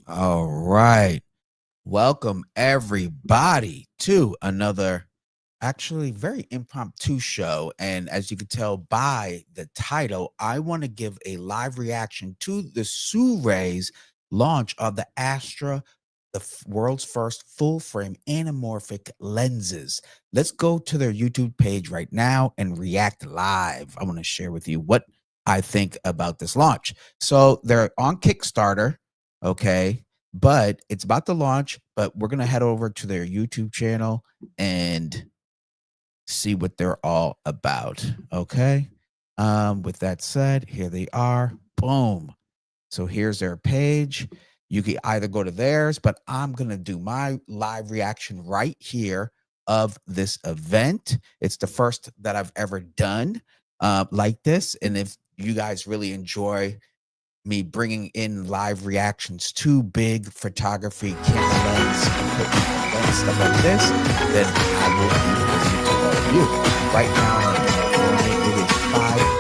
All right. Welcome everybody to another actually very impromptu show. And as you can tell by the title, I want to give a live reaction to the SIRUI's launch of the Astra, world's first full frame anamorphic lenses. Let's go to their YouTube page right now and react live. I want to share with you what I think about this launch. So they're on Kickstarter. Okay. But it's about to launch, but we're going to head over to their YouTube channel and see what they're all about. Okay. With that said, here they are. Boom. So here's their page. You can either go to theirs, but I'm going to do my live reaction right here of this event. It's the first that I've ever done like this. And if you guys really enjoy me bringing in live reactions to big photography, camera lens, equipment, and stuff like this, then I will be bringing it to all of you. Right now, it is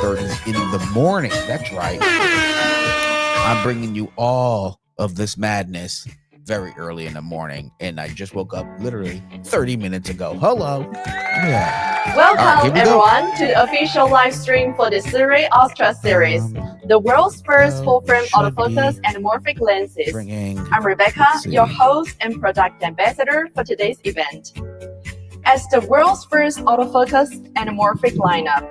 5:30 in the morning. That's right. I'm bringing you all of this madness very early in the morning, and I just woke up literally 30 minutes ago. Hello. Yeah. Welcome everyone to the official live stream for the SIRUI Astra Series, the world's first full-frame autofocus anamorphic lenses. I'm Rebecca, your host and product ambassador for today's event. As the world's first autofocus anamorphic lineup,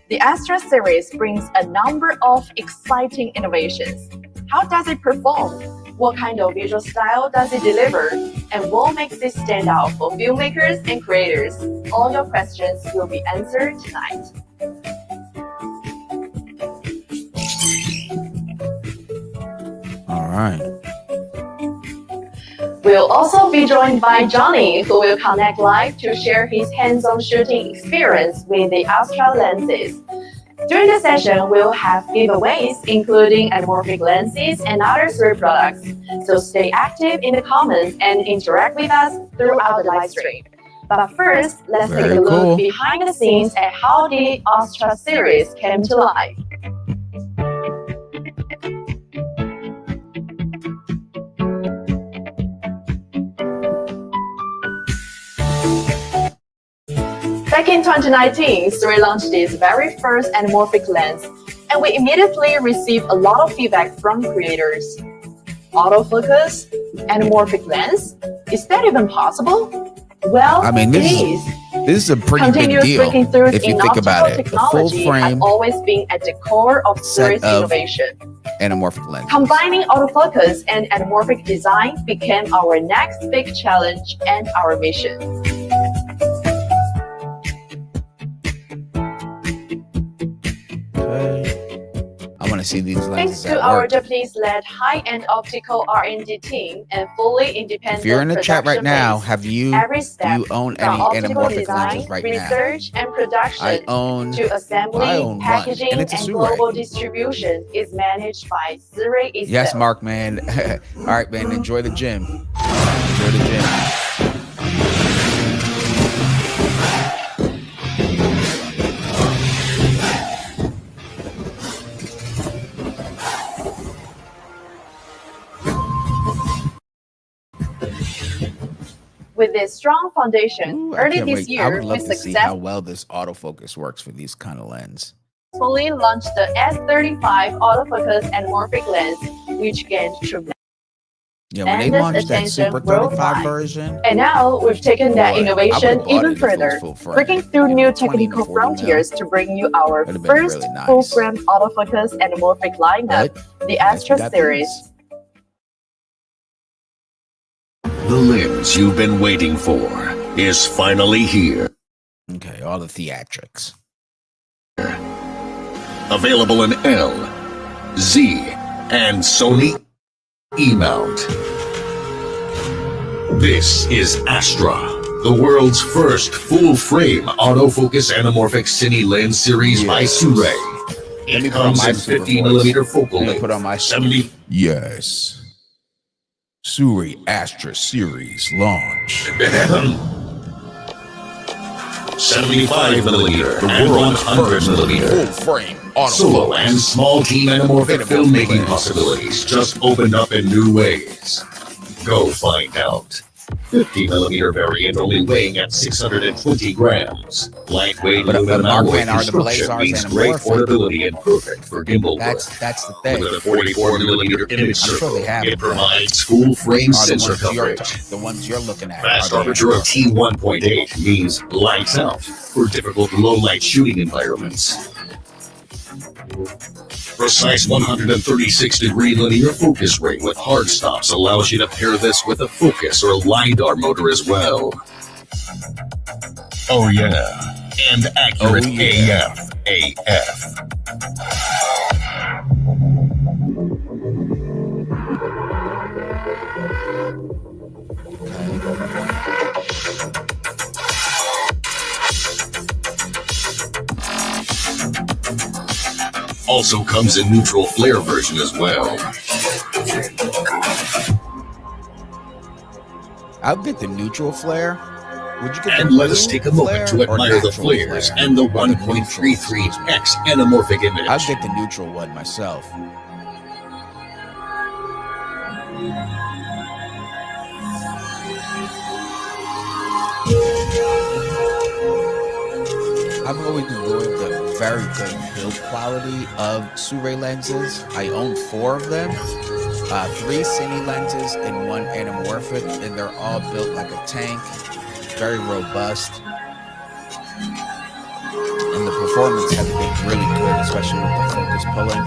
the Astra Series brings a number of exciting innovations. How does it perform? What kind of visual style does it deliver? And what makes it stand out for filmmakers and creators? All your questions will be answered tonight. All right. We'll also be joined by Johnny, who will connect live to share his hands-on shooting experience with the Astra lenses. During the session, we'll have giveaways, including anamorphic lenses and other SIRUI products. So stay active in the comments and interact with us throughout the live stream. But first, let's take a look behind the scenes at how the Astra series came to life. Back in 2019, SIRUI launched its very first anamorphic lens, and we immediately received a lot of feedback from creators. Autofocus, anamorphic lens? Is that even possible? Well, I mean, this is a pretty big deal if you think about it. The full frame has always been at the core of SIRUI's innovation. Anamorphic lens. Combining autofocus and anamorphic design became our next big challenge and our mission. I want to see these lenses. Thanks to our Japanese-led high-end optical R&D team and fully independent. If you're in the chat right now, have you own any anamorphic lenses right now? Research and production to assembly, packaging, and global distribution is managed by SIRUI itself. Yes, Mark, man. All right, man. Enjoy the gym. Enjoy the gym. With this strong foundation, early this year, I would love to see how well this autofocus works for these kind of lenses. Successfully launched the S35 autofocus anamorphic lens, which gained tremendous when they launched that Super 35 version. And now we've taken that innovation even further, breaking through new technical frontiers to bring you our first full-frame autofocus anamorphic lineup, the Astra Series. The lens you've been waiting for is finally here. Okay, all the theatrics. Available in L, Z, and Sony E-mount. This is Astra, the world's first full-frame autofocus anamorphic cine lens series by SIRUI. It comes in 50mm focal length. Put on my 70. Yes. SIRUI Astra Series launch. 75mm, and 100mm. Full-frame Solo autofocus. and small team anamorphic filmmaking possibilities just opened up in new ways. Go find out. 50mm variant only weighing at 620 grams. Lightweight aluminum alloy construction means great portability and perfect for gimbal work. That's the thing. With a 44mm image circle, they have it provides full-frame sensor the coverage. The ones you're looking at. Fast aperture of T1.8 means lights out for difficult low-light shooting environments. Precise 136-degree linear focus rate with hard stops allows you to pair this with a focus or LiDAR motor as well. Oh yeah, and accurate AF. Also comes in neutral flare version as well. I'll get the neutral flare. Would you get and let us take a moment to admire the flares and the 1.33x anamorphic image. I'll get the neutral one myself. I've always enjoyed the very good build quality of SIRUI lenses. I own 4 of them, 3 cine lenses and 1 anamorphic, and they're all built like a tank, very robust. And the performance has been really good, especially with the focus pulling.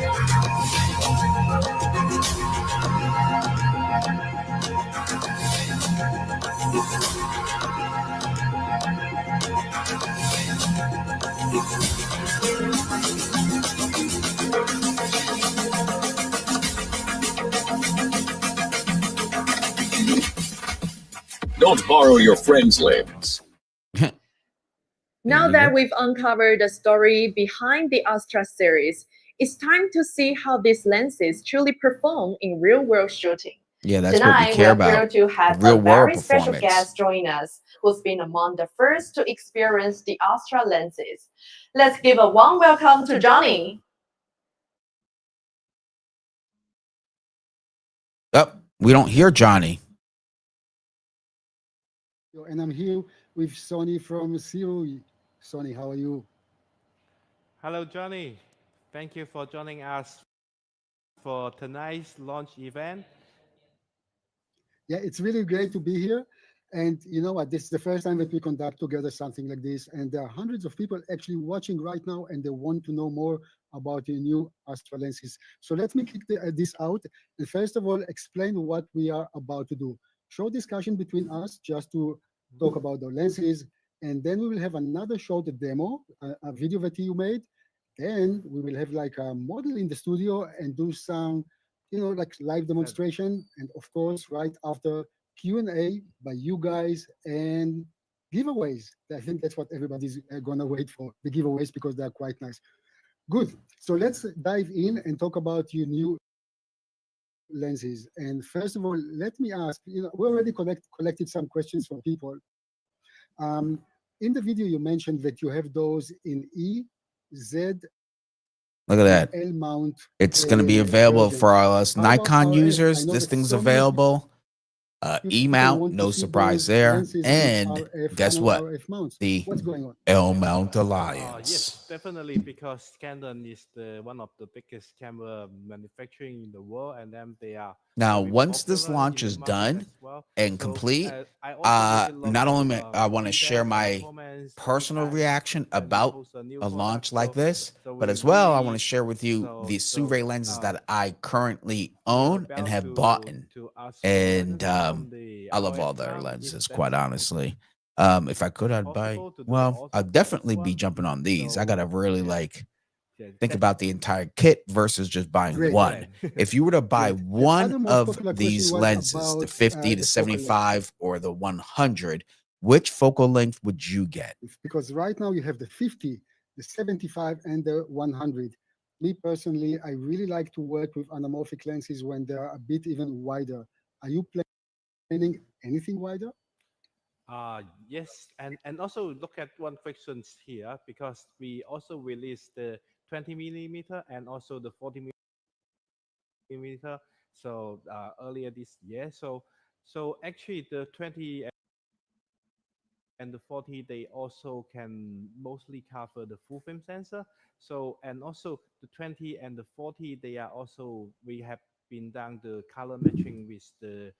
Don't borrow your friend's lens. Now that we've uncovered the story behind the Astra series, it's time to see how these lenses truly perform in real-world shooting. Yeah, that's Tonight, what we care about. Tonight, we're thrilled to have a very special guest join us, who's been among the first to experience the Astra lenses. Let's give a warm welcome to Johnny. Oh, we don't hear Johnny. And I'm here with Sonny from SIRUI. Sonny, how are you? Hello, Johnny. Thank you for joining us for tonight's launch event. Yeah, it's really great to be here. And you know what? This is the first time that we conduct together something like this. And there are hundreds of people actually watching right now, and they want to know more about the new Astra lenses. So let me kick this out. And first of all, explain what we are about to do. Short discussion between us just to talk about the lenses. And then we will have another short demo, a video that you made. Then we will have like a model in the studio and do some, you know, like live demonstration. And of course, right after Q&A by you guys and giveaways. I think that's what everybody's gonna wait for, the giveaways, because they're quite nice. Good. So let's dive in and talk about your new lenses. And first of all, let me ask, you know, we already collected some questions from people. In the video, you mentioned that you have those in E, Z. Look at that. L mount. It's going to be available for all us Nikon users. This thing's available. E mount, no surprise there. And guess what? The L mount alliance. Yes, definitely, because Canon is one of the biggest camera manufacturing in the world, and then they are. Now, once this launch is done and complete, not only I want to share my personal reaction about a launch like this, but as well, I want to share with you the SIRUI lenses that I currently own and have bought. And I love all their lenses, quite honestly. If I could, I'd buy, well, I'd definitely be jumping on these. I got to really think about the entire kit versus just buying one. If you were to buy one of these lenses, the 50, the 75, or the 100, which focal length would you get? Because right now you have the 50, the 75, and the 100. Me personally, I really like to work with anamorphic lenses when they're a bit even wider. Are you planning anything wider? Yes, and also look at one questions here because we also released the 20 millimeter and also the 40 millimeter. So earlier this year, so actually the 20 and the 40 they also can mostly cover the full frame sensor. So and also the 20 and the 40 they are also we have been done the color matching with the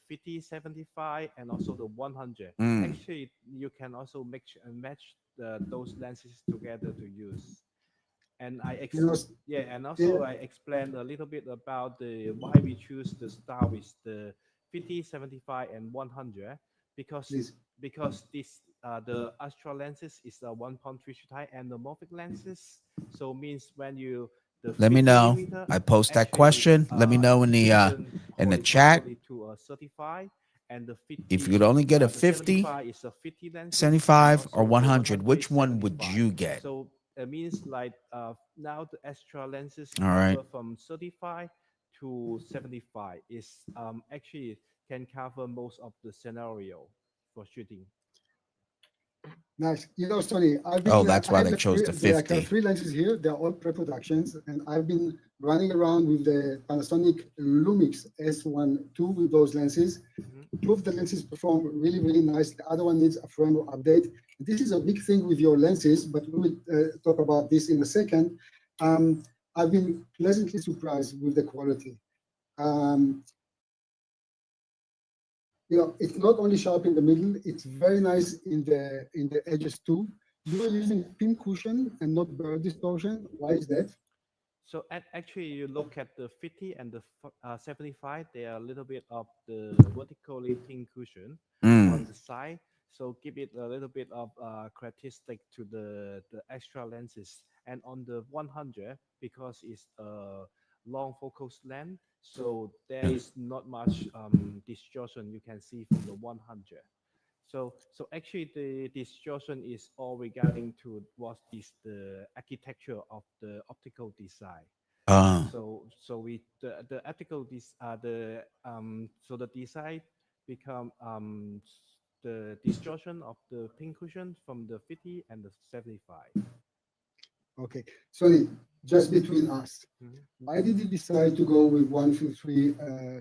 50 75 and also the 100. Mm. Actually you can also match those lenses together to use. And You know, yeah, and yeah, also I explained a little bit about the why we choose the star with the 50 75 and 100 because please. this the Astra lenses is a 1.3 type anamorphic lenses, so means when you the Let me 50 know. millimeter I post that actually is question. Let me know in the chat. horizontally to a 35 and the If you 50 could only get a the 50, 75 is a 50 lenses and 75, or also the 100, 100 which is one would 75. you get? So it means like now the extra lenses All right. cover from 35 to 75 is actually can cover most of the scenario for shooting. Nice. You know, Sonny, Oh, that's I why have they chose the there are 50. three lenses here. They're all pre-productions, and I've been running around with the Panasonic Lumix S1 II with those lenses. Two of the lenses perform really, really nice. The other one needs a firmware update. This is a big thing with your lenses, but we will talk about this in a second. I've been pleasantly surprised with the quality. Um, you know, it's not only sharp in the middle, it's very nice in the edges too. You are using pin cushion and not bird distortion. Why is that? So actually, you look at the 50 and the 75, they are a little bit of the vertically pin cushion on Mm. the side. So give it a little bit of characteristic to the extra lenses. And on the 100, because it's a long focus length, so there is not much distortion you can see from the 100. So actually the distortion is all regarding to what is the architecture of the optical design. Uh, So we the optical so the design become the distortion of the pin cushion from the 50 and the 75. Okay, Sonny, just between us, Mhm. why did you decide to go with 1:3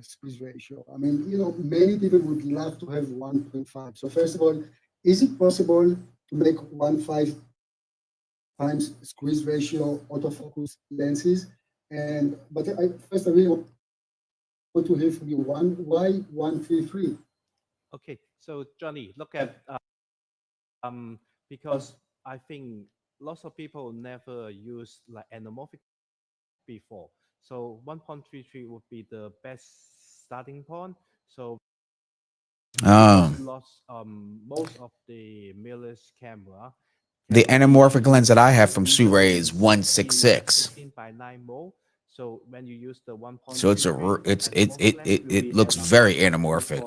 squeeze ratio? I mean, you know, many people would love to have 1.5. So first of all, is it possible to make 1.5 times squeeze ratio autofocus lenses? And but I really want to hear from you. Why 1:3? Okay, so Johnny, look at because I think lots of people never use like anamorphic before. So 1.33 would be the best starting point. So because um, most of the mirrorless camera the can anamorphic be lens that I have from SIRUI easily is in 166. 16 by 9 mode. So when you use the So it's 1.33 anamorphic lens, will it be looks end up with very the anamorphic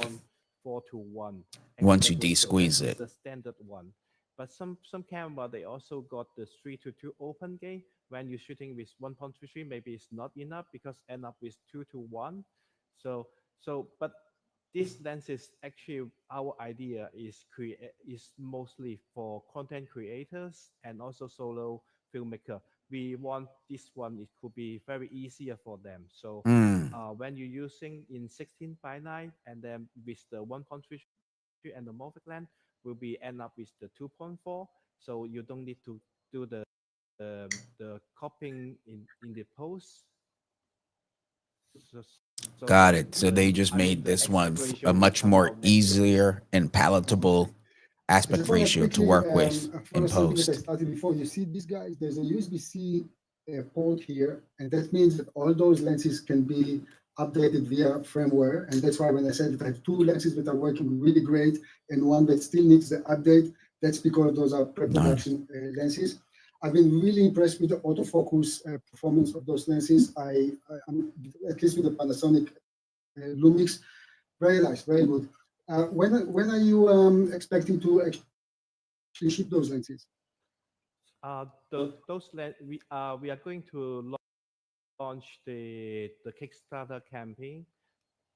2.4 to 1 once you exactly. So that de-squeeze is it. the standard one. But some camera they also got the 3 to 2 open gate. When you're shooting with 1.33, maybe it's not enough because end up with 2 to 1. But this lens is actually our idea is mostly for content creators and also solo filmmaker. We want this one, it could be very easier for them. So Mm. when you're using in 16 by 9 and then with the 1.33 and the morphic lens will be end up with the 2.4, so you don't need to do the copying in the post. Got So it. So they just I mean made the this one aspect a ratio will much come more out naturally. easier and Okay. palatable I aspect just want to ratio to quickly work with follow in something that I post. started before. You see these guys, there's a USB-C port here, and that means that all those lenses can be updated via firmware. And that's why when I said that I have two lenses that are working really great and one that still needs the update, that's because those are Nice. pre-production lenses. I've been really impressed with the autofocus performance of those lenses. I'm at least with the Panasonic Lumix, very nice, very good. When are you expecting to actually ship those lenses? We are going to launch the Kickstarter campaign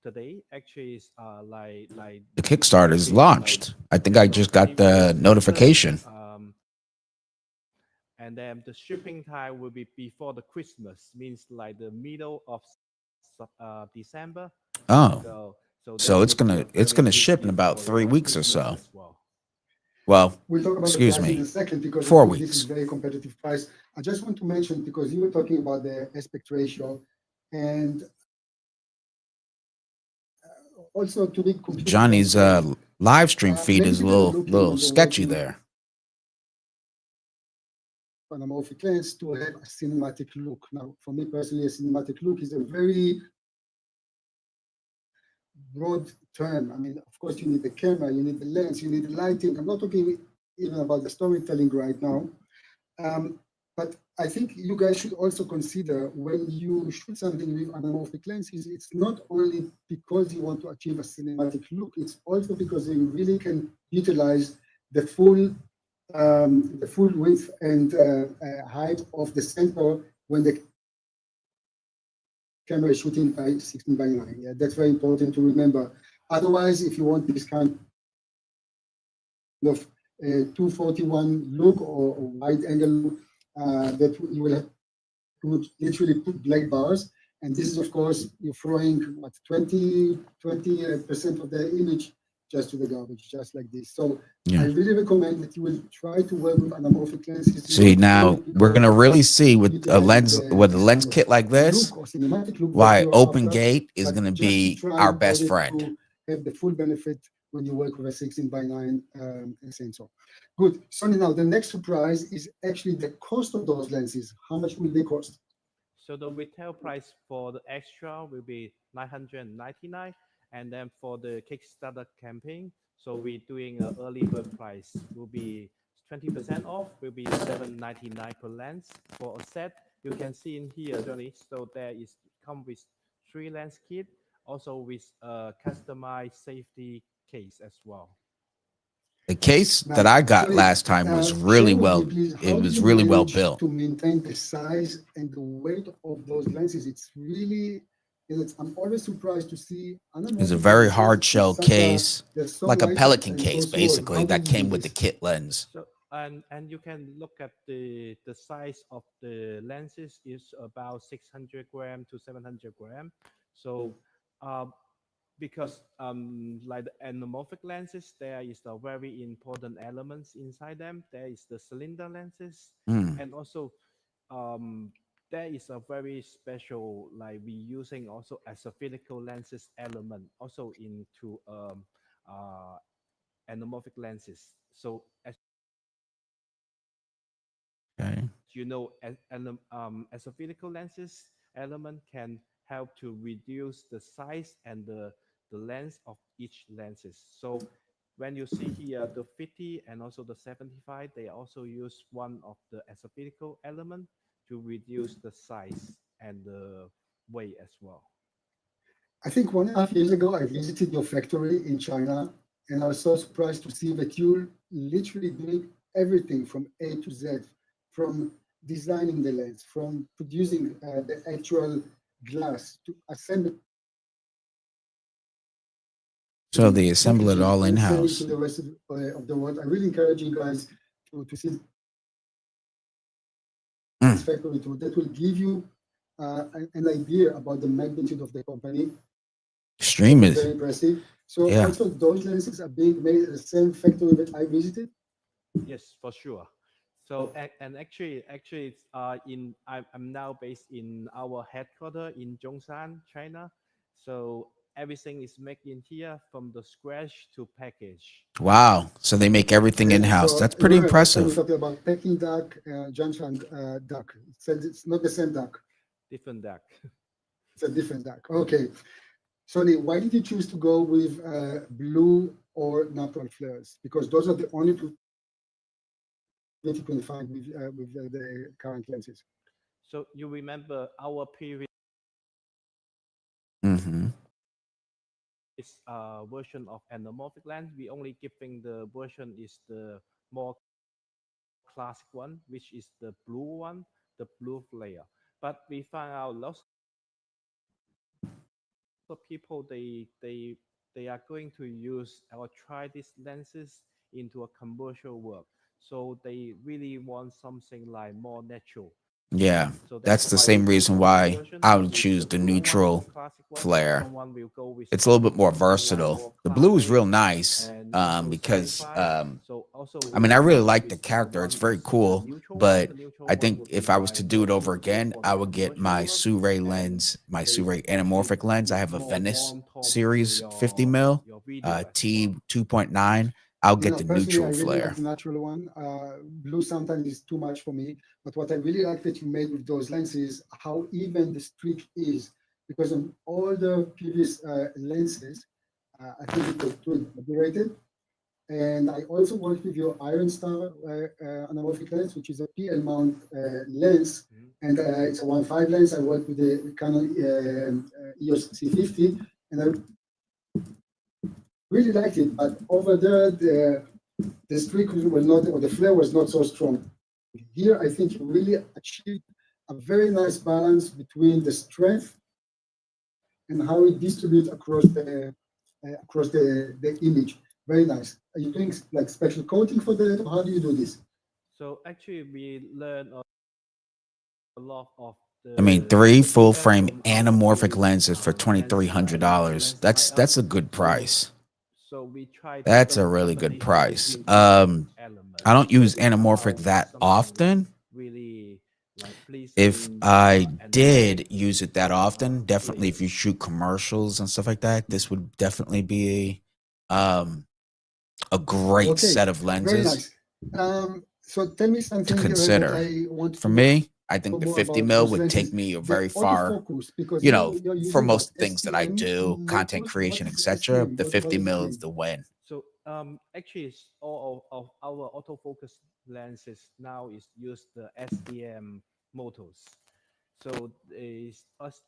today actually is like The Kickstarter is shipping like launched. I think I just got the 20 meters. notification. And then the shipping time will be before the Christmas, means like the middle of December. Oh, So that so will be a it's very gonna good ship in gift about for 3 weeks or Christmas so. as well. Well, We'll talk about the excuse price in me, a second because I four think this is weeks. very competitive price. I just want to mention because you were talking about the aspect ratio, and also to be completely Johnny's transparent, live stream feed many is a people are looking little on the way sketchy to use there. anamorphic lens to have a cinematic look. Now, for me personally, a cinematic look is a very broad term. I mean, of course, you need the camera, you need the lens, you need the lighting. I'm not talking even about the storytelling right now. But I think you guys should also consider when you shoot something with anamorphic lenses, it's not only because you want to achieve a cinematic look, it's also because you really can utilize the full width and height of the sensor when the camera is shooting by 16 by 9. Yeah, that's very important to remember. Otherwise, if you want this kind of 241 look or wide angle look, that you will have to literally put black bars. And this is, of course, you're throwing what 20% of the image just to the garbage, just like this. So I Yeah. really recommend that you will try to work with anamorphic lenses. See, Not only now we're because gonna really see with a utilizing lens with a this lens kind of kit like this look or cinematic look that why you're open after, gate is but gonna just to be try our about best it friend. to have the full benefit when you work with a 16 by 9 sensor. Good. Sonny, now the next surprise is actually the cost of those lenses. How much will they cost? So the retail price for the extra will be 999, and then for the Kickstarter campaign, so we're doing an early bird price will be 20% off, will be 799 per lens for a set. You can see in here, Johnny. So there is come with 3 lens kit, also with a customized safety case as well. The case that Nice. I got Sonny, last time was share really with me, well. please, It how do was you really well manage built. to maintain the size and the weight of those lenses? It's really, I'm always surprised to see It's a anamorphic very lenses hard with shell such a, case, they're so like a light Pelican and so case, small. basically, How do that you do came with the this? kit lens. So and you can look at the size of the lenses is about 600 gram to 700 gram. So uh, because like the anamorphic lenses, there is a very important elements inside them. There is the cylinder lenses, Hmm. and also um, there is a very special like we using also as a physical lenses element also into uh, anamorphic lenses. So as Okay. you know, as a physical lenses element can help to reduce the size and the length of each lenses. So when you see here the 50 and also the 75, they also use one of the as a physical element to reduce the size and the weight as well. I think 1.5 years ago, I visited your factory in China, and I was so surprised to see that you're literally doing everything from A to Z, from designing the lens, from producing the actual glass to assembling So they it, assemble it packaging it, all in and sending to house. the rest of the world. I really encourage you guys to see this Mm. factory tour. That will give you an idea about the magnitude of the company. That Stream is is, very impressive. So yeah. also those lenses are being made at the same factory that I visited. Yes, for sure. So and actually it's in I'm now based in our headquarters in Zhongshan, China. So everything is made in here from the scratch to package. Wow. So they make everything in Yeah, house. so That's pretty remember last time we impressive. talked about Peking duck, Jiangshan duck. It said it's not the same duck. Different deck. It's a different duck. Okay. Sonny, why did you choose to go with blue or natural flares? Because those are the only two that you can find with the current lenses. So you remember our previous Hmm. version of anamorphic lens? We only giving the version is the more classic one, which is the blue one, the blue flare. But we found out lots of people they are going to use or try these lenses into a commercial work. So they really want something like more natural. Yeah, So that's that's the why same we go reason for this why version I would with the choose the blue one for neutral classic one. flare. Someone will go with It's a little bit more something like versatile. more The blue is classic real nice and also because sci-fi. So also I we mean, I come really up like the with character. It's one very is the cool, neutral one. but The neutral I one think would be if I was to like do more it over suitable again, for I the would get commercial my work, SIRUI and lens, my there is SIRUI actually anamorphic lens. I is have a more Venice warm tone to series 50 mil, your video as well. T 2.9. I'll You get know, the personally, I neutral really like flare. the natural one. Blue sometimes is too much for me, but what I really like that you made with those lenses, how even the streak is, because on all the previous lenses, I think it was too exaggerated. And I also worked with your Iron Star anamorphic lens, which is a PL mount lens, Mhm. and it's a 1.5 lens. I worked with the Canon EOS C50, and I really liked it. But over there, the streak was not, or the flare was not so strong. Here, I think you really achieved a very nice balance between the strength and how it distributes across the image. Very nice. Are you doing like special coating for that, or how do you do this? So actually, we learn a lot of I mean, the 3 full feedback frame from our anamorphic previous lenses for lens $2,300. lens That's tryouts. a good price. So we try to That's a really good accommodate price. every I element don't so use it come anamorphic out with that something like often. really like If pleasing I and did use it that often, definitely if you appearance. shoot commercials and stuff like that, this would definitely be a great Okay, set of very lenses nice. So tell me to something that consider. I want For to know me, I more think the about 50 those mil would lenses. take me The very far, autofocus, because you're for using what most things that I STM do, content motors. What creation, is etc. STM? The What 50 does it mil is mean? the win. So actually all of our autofocus lenses now is use the STM motors. So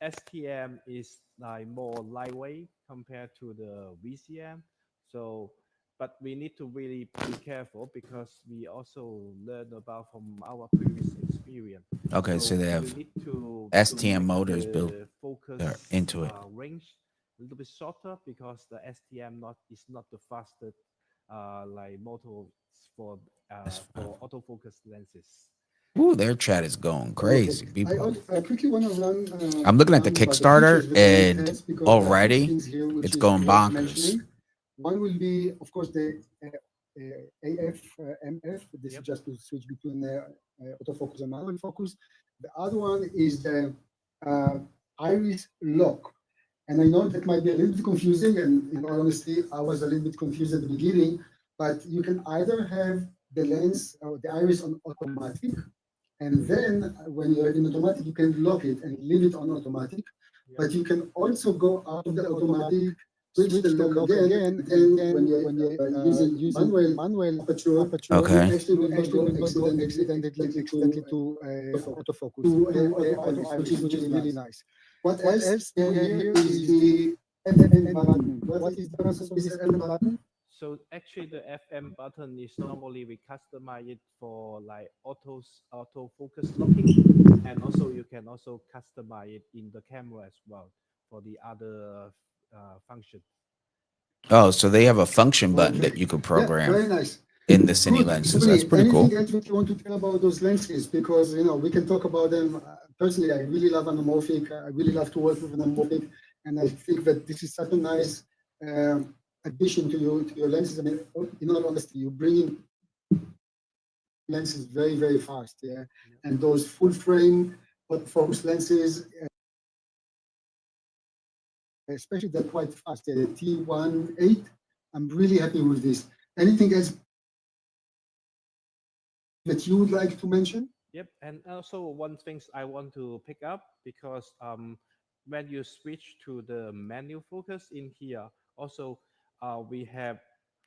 STM is like more lightweight compared to the VCM. So, but we need to really be careful because we also learn about from our previous experience. Okay, so So they we have need to STM make motors built the focus into it. range a little bit shorter because the STM not is not the fastest like motor for That's fine. autofocus lenses. Ooh, their chat is going Okay, crazy, people. I quickly want to I'm looking at the run about the features Kickstarter with the main and heads because there are two already things here which it's is going worth bonkers. mentioning. One will be, of course, the AF MF. This is Yep. just to switch between autofocus and manual focus. The other one is the uh, iris lock. And I know that might be a little bit confusing, and in all honesty, I was a little bit confused at the beginning, but you can either have the lens or the iris on automatic, and then when you're in automatic, you can lock it and leave it on automatic. Yep. But you can also go out of the automatic, switch the lock again, and then when you're using manual aperture, Okay. you actually will not go accidentally to autofocus, to iris, which is really nice. What else we have here is the FM button. What is the purpose of this FM button? So actually, the FM button is normally we customize it for like auto focus locking, and also you can also customize it in the camera as well for the other function. Oh, so they have a function button that Okay. you could Yeah, program very nice. in the cine Good. lenses. That's Suni, pretty cool. anything else that you want to tell about those lenses? Because we can talk about them. Personally, I really love anamorphic. I really love to work with anamorphic, and I think that this is such a nice addition to your lenses. I mean, in all honesty, you bring in lenses very fast. Yeah, Yep. and those full frame focus lenses, especially they're quite fast. The T18. I'm really happy with this. Anything else that you would like to mention? Yep, and also one things I want to pick up because when you switch to the menu focus in here, also we have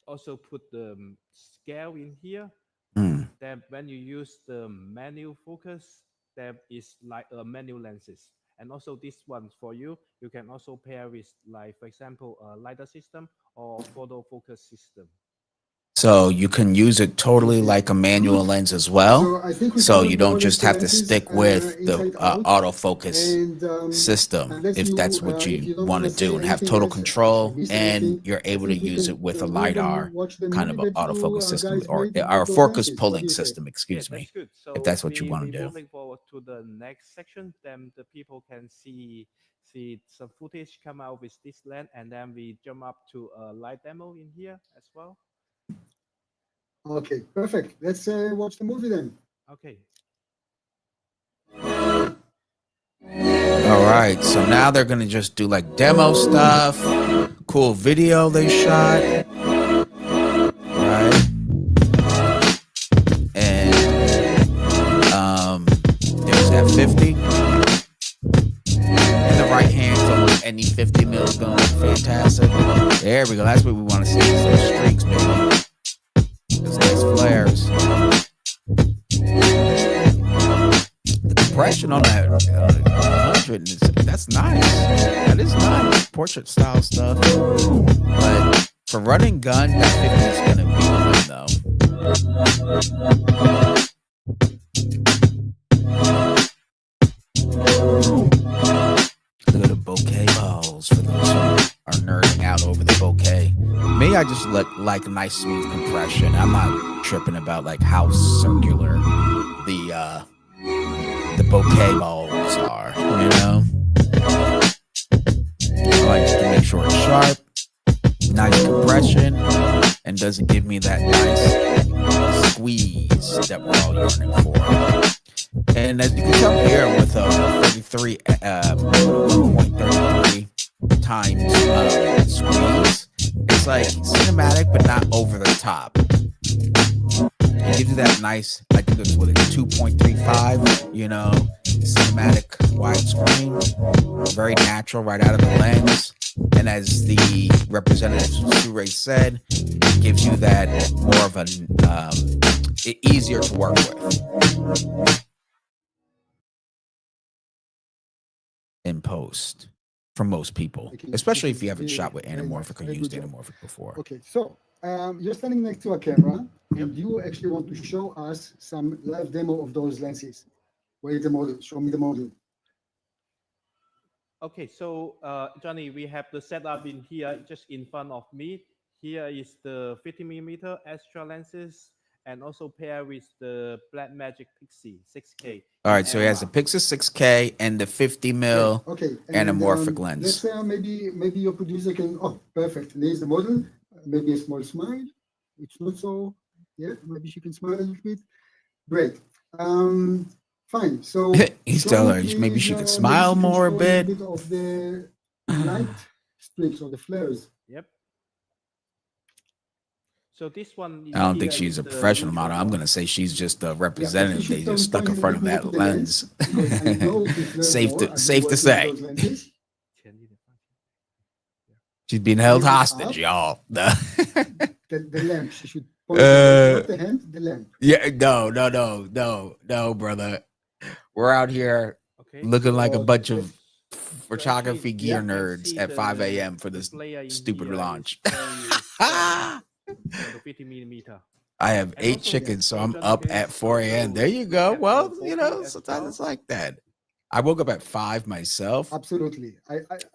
also put the scale in here. Hmm. Then when you use the menu focus, there is like a menu lenses, and also this one for you, you can also pair with like for example a LiDAR system or photo focus system. So you can use it totally like a manual lens as well. So I think we So covered you more or don't less just the have to lenses, stick with the inside out. autofocus And system unless if you, that's what if you you don't want to want to do say and have anything total else, I control, missed and anything, you're I able to think we use can it with a move and LiDAR watch the kind movie of an that autofocus you system guys or made a with those focus lenses. What do pulling you say? system, Yeah, excuse me, that's good. if So that's what you want to we do. moving forward to the next section. Then the people can see some footage come out with this lens, and then we jump up to a live demo in here as well. Okay, perfect. Let's watch the movie then. Okay. All right, so now they're gonna just do like demo stuff, cool video they shot, right? And there's that 50. In the right hand, almost any 50 mil is gonna look fantastic. There we go. That's what we want to see. Those streaks, baby. Those nice flares. The compression on that 100 that's nice. That is nice. Portrait style stuff. But for running gun, that 50 is gonna be the win though. Look at the bokeh balls for those who are nerding out over the bokeh. Me, I just like nice smooth compression. I'm not tripping about like how circular the bokeh balls are, you know? I like to make sure it's sharp, nice compression, and doesn't give me that nice squeeze that we're all yearning for. And as you can tell here with 1.33 times squeeze, it's like cinematic but not over the top. It gives you that nice, I think it's 2.35, you know, cinematic widescreen, very natural right out of the lens. And as the representative SIRUI said, it gives you that more of an easier to work with in post for most people, especially if you haven't shot with anamorphic or used anamorphic before. Okay, so you're standing next to a camera, and you actually want to show us some live demo of those lenses. Where is the model? Show me the model. Okay, so Johnny, we have the setup in here just in front of me. Here is the 50mm Astra lenses, and also pair with the Blackmagic Pixie 6K. All right, so he has the Pixie 6K and the 50 mil anamorphic lens. Let's say maybe your producer can. Oh, perfect. There's the model. Maybe a small smile. It's not so. Yeah, maybe she can smile a little bit. Great. Fine. So he's telling her maybe she could smile more a bit. A bit of the light streaks or the flares. Yep. So this one, I don't think she's a professional model. I'm gonna say she's just a representative. They just stuck in front of that lens. Safe to say. She's being held hostage, y'all. The lamp. She should point not the hand, the lamp. Yeah, no, brother. We're out here looking like a bunch of photography gear nerds at 5 a.m. for this stupid launch. The 50mm. I have 8 chickens, so I'm up at 4 a.m. There you go. Well, you know, sometimes it's like that. I woke up at 5 myself. Absolutely.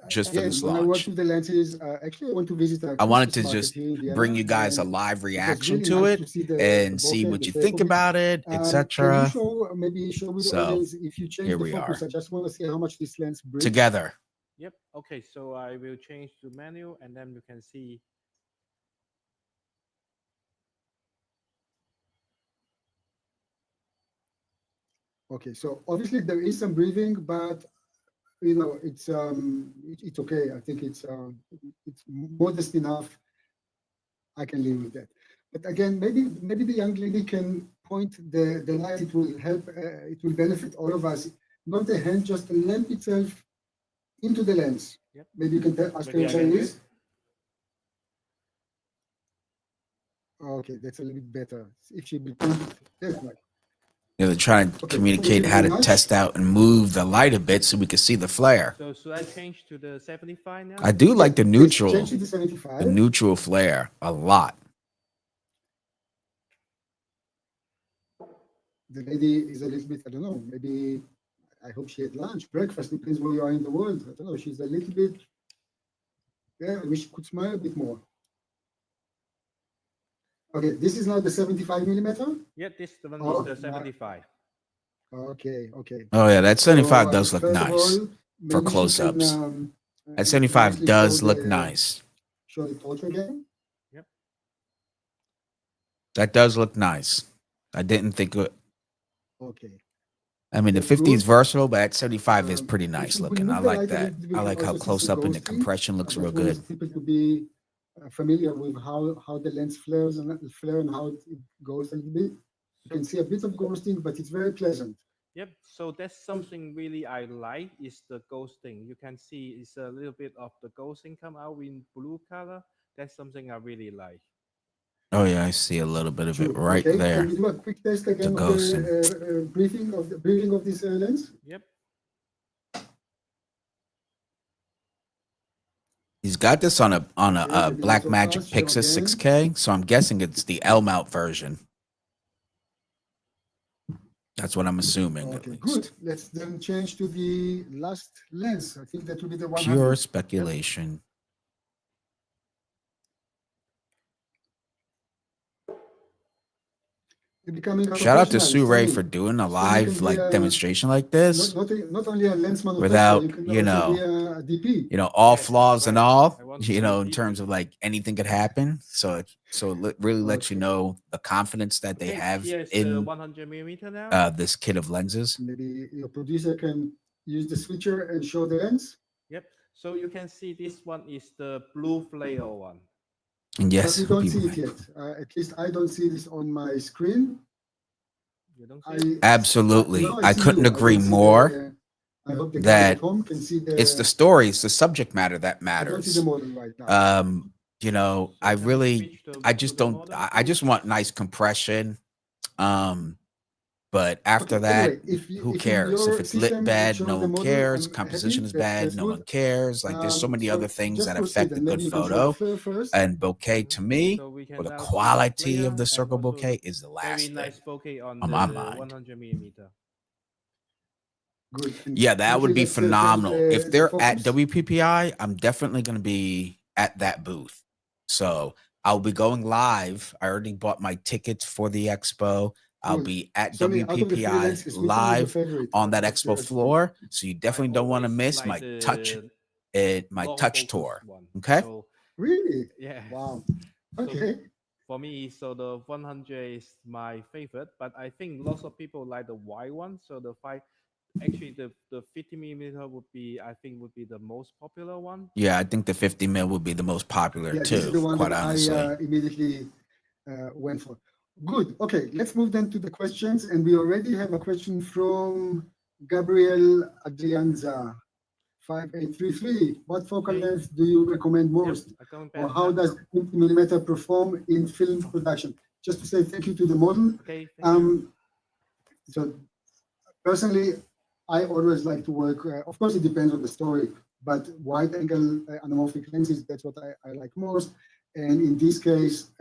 Just for this launch. When I work with the lenses, actually, I want to visit. I wanted to just bring you guys a live reaction to it and see what you think about it, etc. Maybe show with the audience if you change the focus. I just want to see how much this lens brings. Together. Yep. Okay. So I will change to menu, and then you can see. Okay, so obviously there is some breathing, but you know it's okay. I think it's modest enough. I can live with that. But again, maybe the young lady can point the light. It will help. It will benefit all of us. Not the hand, just the lamp itself into the lens. Yep. Maybe you can ask her in Chinese. Okay, that's a little bit better. If she will point it, that's right. They're trying to communicate how to test out and move the light a bit so we can see the flare. So should I change to the 75 now? I do like the neutral, change to the 75. the neutral flare a lot. the lady is a little bit, I don't know, maybe I hope she had lunch, breakfast, depends where you are in the world. I don't know, she's a little bit, yeah, I wish she could smile a bit more. Okay, this is now the 75 millimeter? Yeah, this one Oh, is the 75. Okay, okay. Oh yeah, that 75 does look first of nice all, for maybe she can close-ups. That 75 nicely does look nice. show the torch again. Yep. That does look nice. I didn't think it. Okay. I mean, the That's 50 is good. versatile, but that 75 is pretty If nice we looking. I move the like light a that. little bit, we I can like how also see close up and the ghosting. compression looks I real just want good. people to be familiar with how the lens flares and how it goes a little bit. You can see a bit of ghosting, but it's very pleasant. Yep. So that's something really I like is the ghosting. You can see it's a little bit of the ghosting come out in blue color. That's something I really like. Oh yeah, I see a little bit of it True. right Okay. there. Can we do a quick test again The of ghosting. the briefing of this lens? Yep. He's got this on a Okay, maybe not Black so Magic fast. Show Pixis again. 6K, so I'm guessing it's the L mount version. That's what I'm assuming, at Okay, least. good. Let's then change to the last lens. I think that will be the 100. Pure speculation. You're becoming a Shout out to professional, SIRUI Sammy. for doing a Soon you live can be like a- demonstration like this not only a lens manufacturer, without, you can you also be know, a DP. all Yes, flaws and right. all, I want to be in DP. terms of like anything could happen. So it really lets you Okay. know the confidence that they Okay, have here's the in 100 millimeter now. this kit of lenses. Maybe your producer can use the switcher and show the lens. Yep. So you can see this one is the blue flare one. And But yes, we don't people see it yet. At least I don't see this on my screen. You don't see it? absolutely. Now I see couldn't you. agree don't see more. I hope the guys that at home can see the. It's the story, it's the subject matter that I don't see matters. the model right now. I can really, switch to- I to just the don't, model, I just please? want nice compression. But after Okay, that, anyway, who if in cares? your If it's lit system it bad, shows no the one model, cares. I'm Composition happy. is bad, That's no good. one cares. Like there's so many So other things just that proceed, affect a and good maybe you can show the photo. flare first. And bokeh to me, So we can or the now see quality flare of the and circle also bokeh is the very last nice thing bokeh on on the my mind. 100 millimeter. Good. And Yeah, that would quickly, be let's tell phenomenal. If the they're at focus. WPPI, I'm definitely going to be at that booth. So I'll be going live. I already bought my tickets for the expo. I'll Good. be at Sammy, out of the three WPPI lenses, which one is your live favorite on out that of the three expo lenses? floor. So you definitely don't want to always miss like my the long touch focus tour. one. Okay. So Really? yeah. Wow. So Okay. for me, so the 100 is my favorite, but I think lots of people like the wide one. So actually the 50 millimeter would be the most popular one. Yeah, I think the 50 mil would be the most popular Yeah, this is too, the one quite that honestly. I immediately went for. Good. Okay, let's move then to the questions. And we already have a question from Gabriel Adrianza, 5833. What focal Okay. length do you recommend most? I come Or back how now. does 20 millimeter perform in film production? Just to say thank you to the model. Okay, thank you. So personally, I always like to work, of course, it depends on the story, but wide angle anamorphic lenses, that's what I like most. And in this case,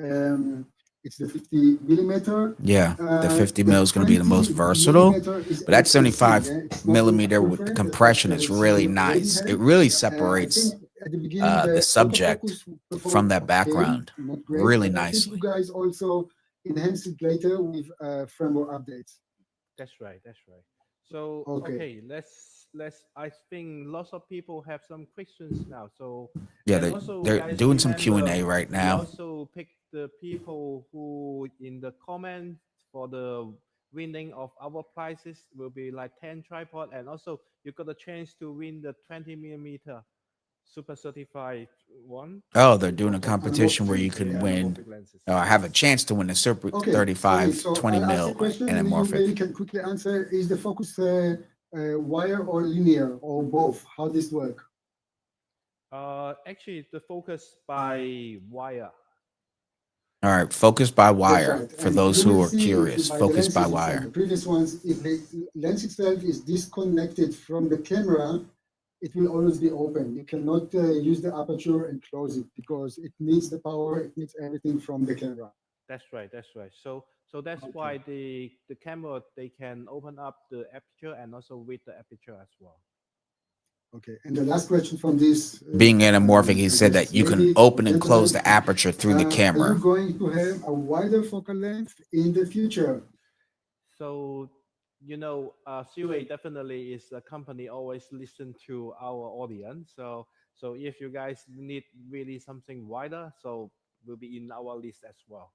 it's the 50 millimeter. Yeah, the 50 The mil is going to be the most 20 versatile, millimeter is but that HPC, 75 yeah? It's not millimeter full with the frame, that's what compression is really Sammy already nice. had. It really I separates think at the beginning, the subject autofocus performed from that okay, background not great, really but I think you nicely. guys also enhance it later with firmware updates. That's right. That's right. So Okay. let's. I think lots of people have some questions now. So Yeah, and also, they're guys, doing some remember, Q&A right we now. also pick the people who in the comment for the winning of our prizes will be like 10 tripod, and also you got a chance to win the 20 millimeter super certified one. Oh, they're doing a for competition where you display can win, anamorphic lenses. have a chance to win a Super Okay, 35 so 20 I'll ask mil a question and you anamorphic. maybe can quickly answer. Is the focus wire or linear or both? How this work? Actually, the focus by wire. All right, focus by That's wire. right. For And those you who will are see if you curious, buy the focus by lenses itself, wire. the previous ones, if the lens itself is disconnected from the camera, it will always be open. You cannot use the aperture and close it because it needs the power, it needs everything from the camera. That's right. That's right. So that's why the camera, they can open up the aperture and also with the aperture as well. Okay, and the last question from this, Being anamorphic, he I said guess, that you can lady or open and close gentleman, the aperture through the are you camera. going to have a wider focal length in the future? So, SIRUI definitely is a company always listen to our audience. So if you guys need really something wider, so will be in our list as well.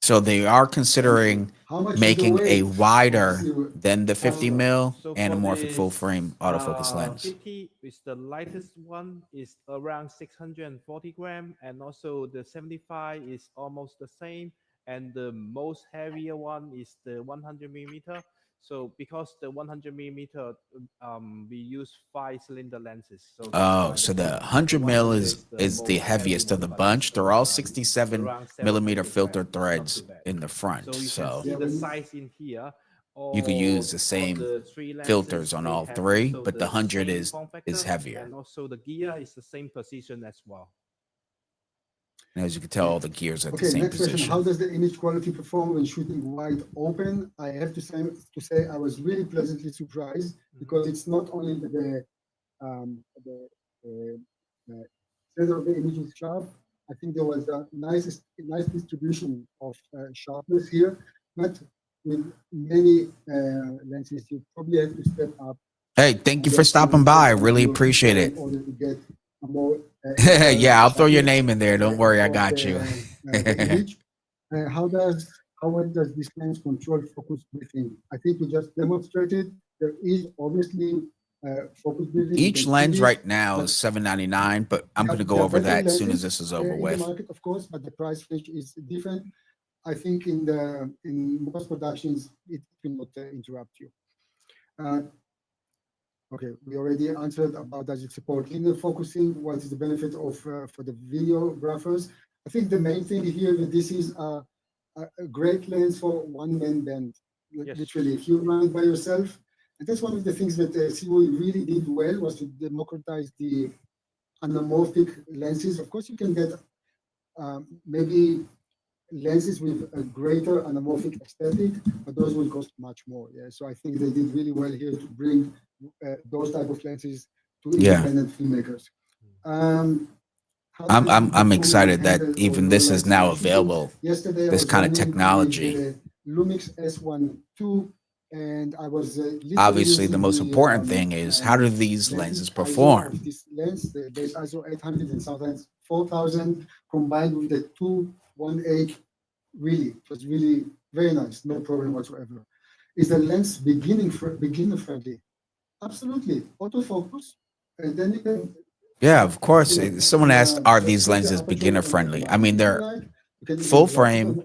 So they are Thank you. considering How much is the making a weight of wider SIRUI than the 50 Astra? mil So for anamorphic full this frame autofocus lens. 50 is the lightest one, is around 640 gram, and also the 75 is almost the same, and the most heavier one is the 100 millimeter. So because the 100 millimeter, we use 5 cylinder lenses, so that's Oh, why so the the 100 mil 100 is is the is the most heavy heaviest of one, the but it's bunch. They're all it's 67 around millimeter 700 filter gram. It's not too threads bad. in the front. So you can So see Yeah, the when size in here. you could use the All same the three lenses, filters on they all have three, also but the the 100 same is form factor, heavier. and also the gear is the same position as well. And as you can tell, all the gears are at the okay, same next question. How position. does the image quality perform when shooting wide open? I have to say I was really pleasantly surprised because it's not only the center of the image is sharp. I think there was a nice distribution of sharpness here, but with many lenses, you probably have to step up, Hey, thank I you for guess, stopping your by. I point of really view of the appreciate camera it. in order to get a more enhanced Yeah, I'll throw your sharpness name in there. Don't worry, I got you. the image. How does this lens control focus breathing? I think we just demonstrated there is obviously focus breathing. You Each can see lens this, right now but is $7.99, but I'm going to go there are over better that as soon as lenses this is over in the with. market, of course, but the price range is different. I think in most productions it will not interrupt you. Uh, Okay, we already answered about does it support linear focusing? What is the benefit of for the videographers? I think the main thing here that this is a great lens for one-man band. Yes. Literally, if you run it by yourself, and that's one of the things that SIRUI really did well was to democratize the anamorphic lenses. Of course, you can get maybe lenses with a greater anamorphic aesthetic, but those will cost much more. Yeah, so I think they did really well here to bring those type of lenses to Yeah. independent filmmakers. How does I'm perform when excited that handheld or even low this light is now shooting? available, Yesterday I this was kind of running technology. with the Lumix S1 II, and I was literally Obviously, the using most important thing is how do these lenses perform? of this lens, the base ISO 800 and sometimes 4000, combined with the 218. Really, it was really very nice, no problem whatsoever. Is the lens beginner friendly? Absolutely, autofocus, and then you can, Yeah, of course. Someone asked, are just these put the lenses aperture beginner on friendly? I automatic mean, if you they're like. You can even full drop it frame, on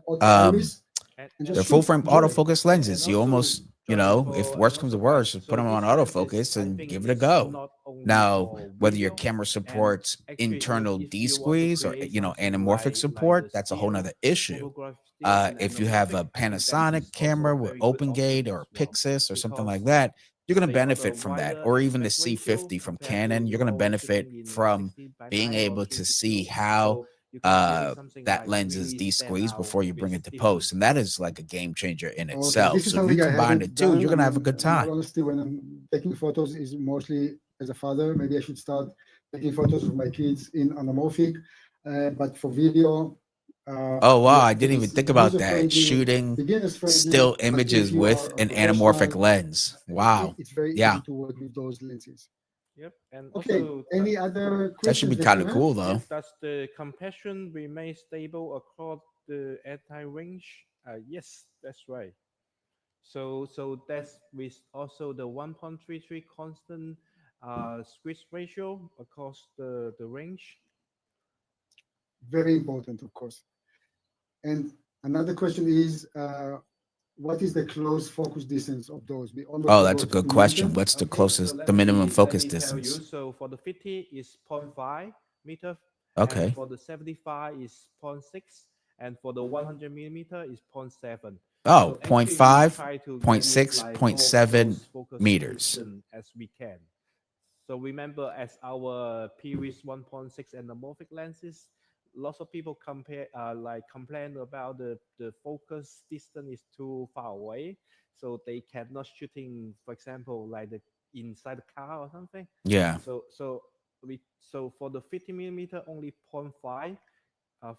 auto um, iris And, and and they're just full shoot, frame enjoy. autofocus and lenses. You also almost, just if for worst comes to another worst, fact, just put so them on this lenses, autofocus I and think give it a it's go. not only Now, for whether your video, camera and supports actually internal if you want to D-squeeze or, create something anamorphic like the support, that's a whole still nother issue. photograph still and If you have anamorphic, a I think that Panasonic is also camera a with very good open option gate or as a well, Pixis or something like because that, you're going to they got a benefit from that. wider Or even the aspect ratio C50 from compared to Canon, you're if going to I was benefit shooting in from 16 by being 9 or able to 3 to see 2. how So you can create something that like lens is really stand de-squeezed out before if you bring it's it to different. post. And that is like a game changer in Okay, itself. this is So if you something I combine the haven't two, done. you're I going to have a mean, good in all time. honesty, when I'm taking photos, is mostly as a father. Maybe I should start taking photos of my kids in anamorphic, but for video, Oh, wow. yeah, I I think didn't even it's think about user that. friendly, Shooting beginners friendly. still But if images you with are a an anamorphic professional, lens. Wow. it's very Yeah. easy to work with those lenses. Yep, and Okay, also any other That should be questions that kind you of have? cool, though. does the compression remain stable across the anti-range? Yes, that's right. So that's with also the 1.33 constant squeeze ratio across the range. Very important, of course. And another question is, what is the close focus distance of those? We almost Oh, that's a forgot good to question. mention. What's the Okay, so closest, the minimum let focus me tell you. distance? So for the 50 is 0.5 meter, and Okay. for the 75 is zero point 0.6, and for the 100 millimeter is zero point 0.7. Oh, So point actually, we 0.5, try to point get it 0.6, like point more 0.7 close focus meters. distance as we can. So remember, as our previous 1.6 anamorphic lenses, lots of people complain about the focus distance is too far away, so they cannot shooting, for example, like the inside the car or something. Yeah, So for the 50 millimeter only 0.5.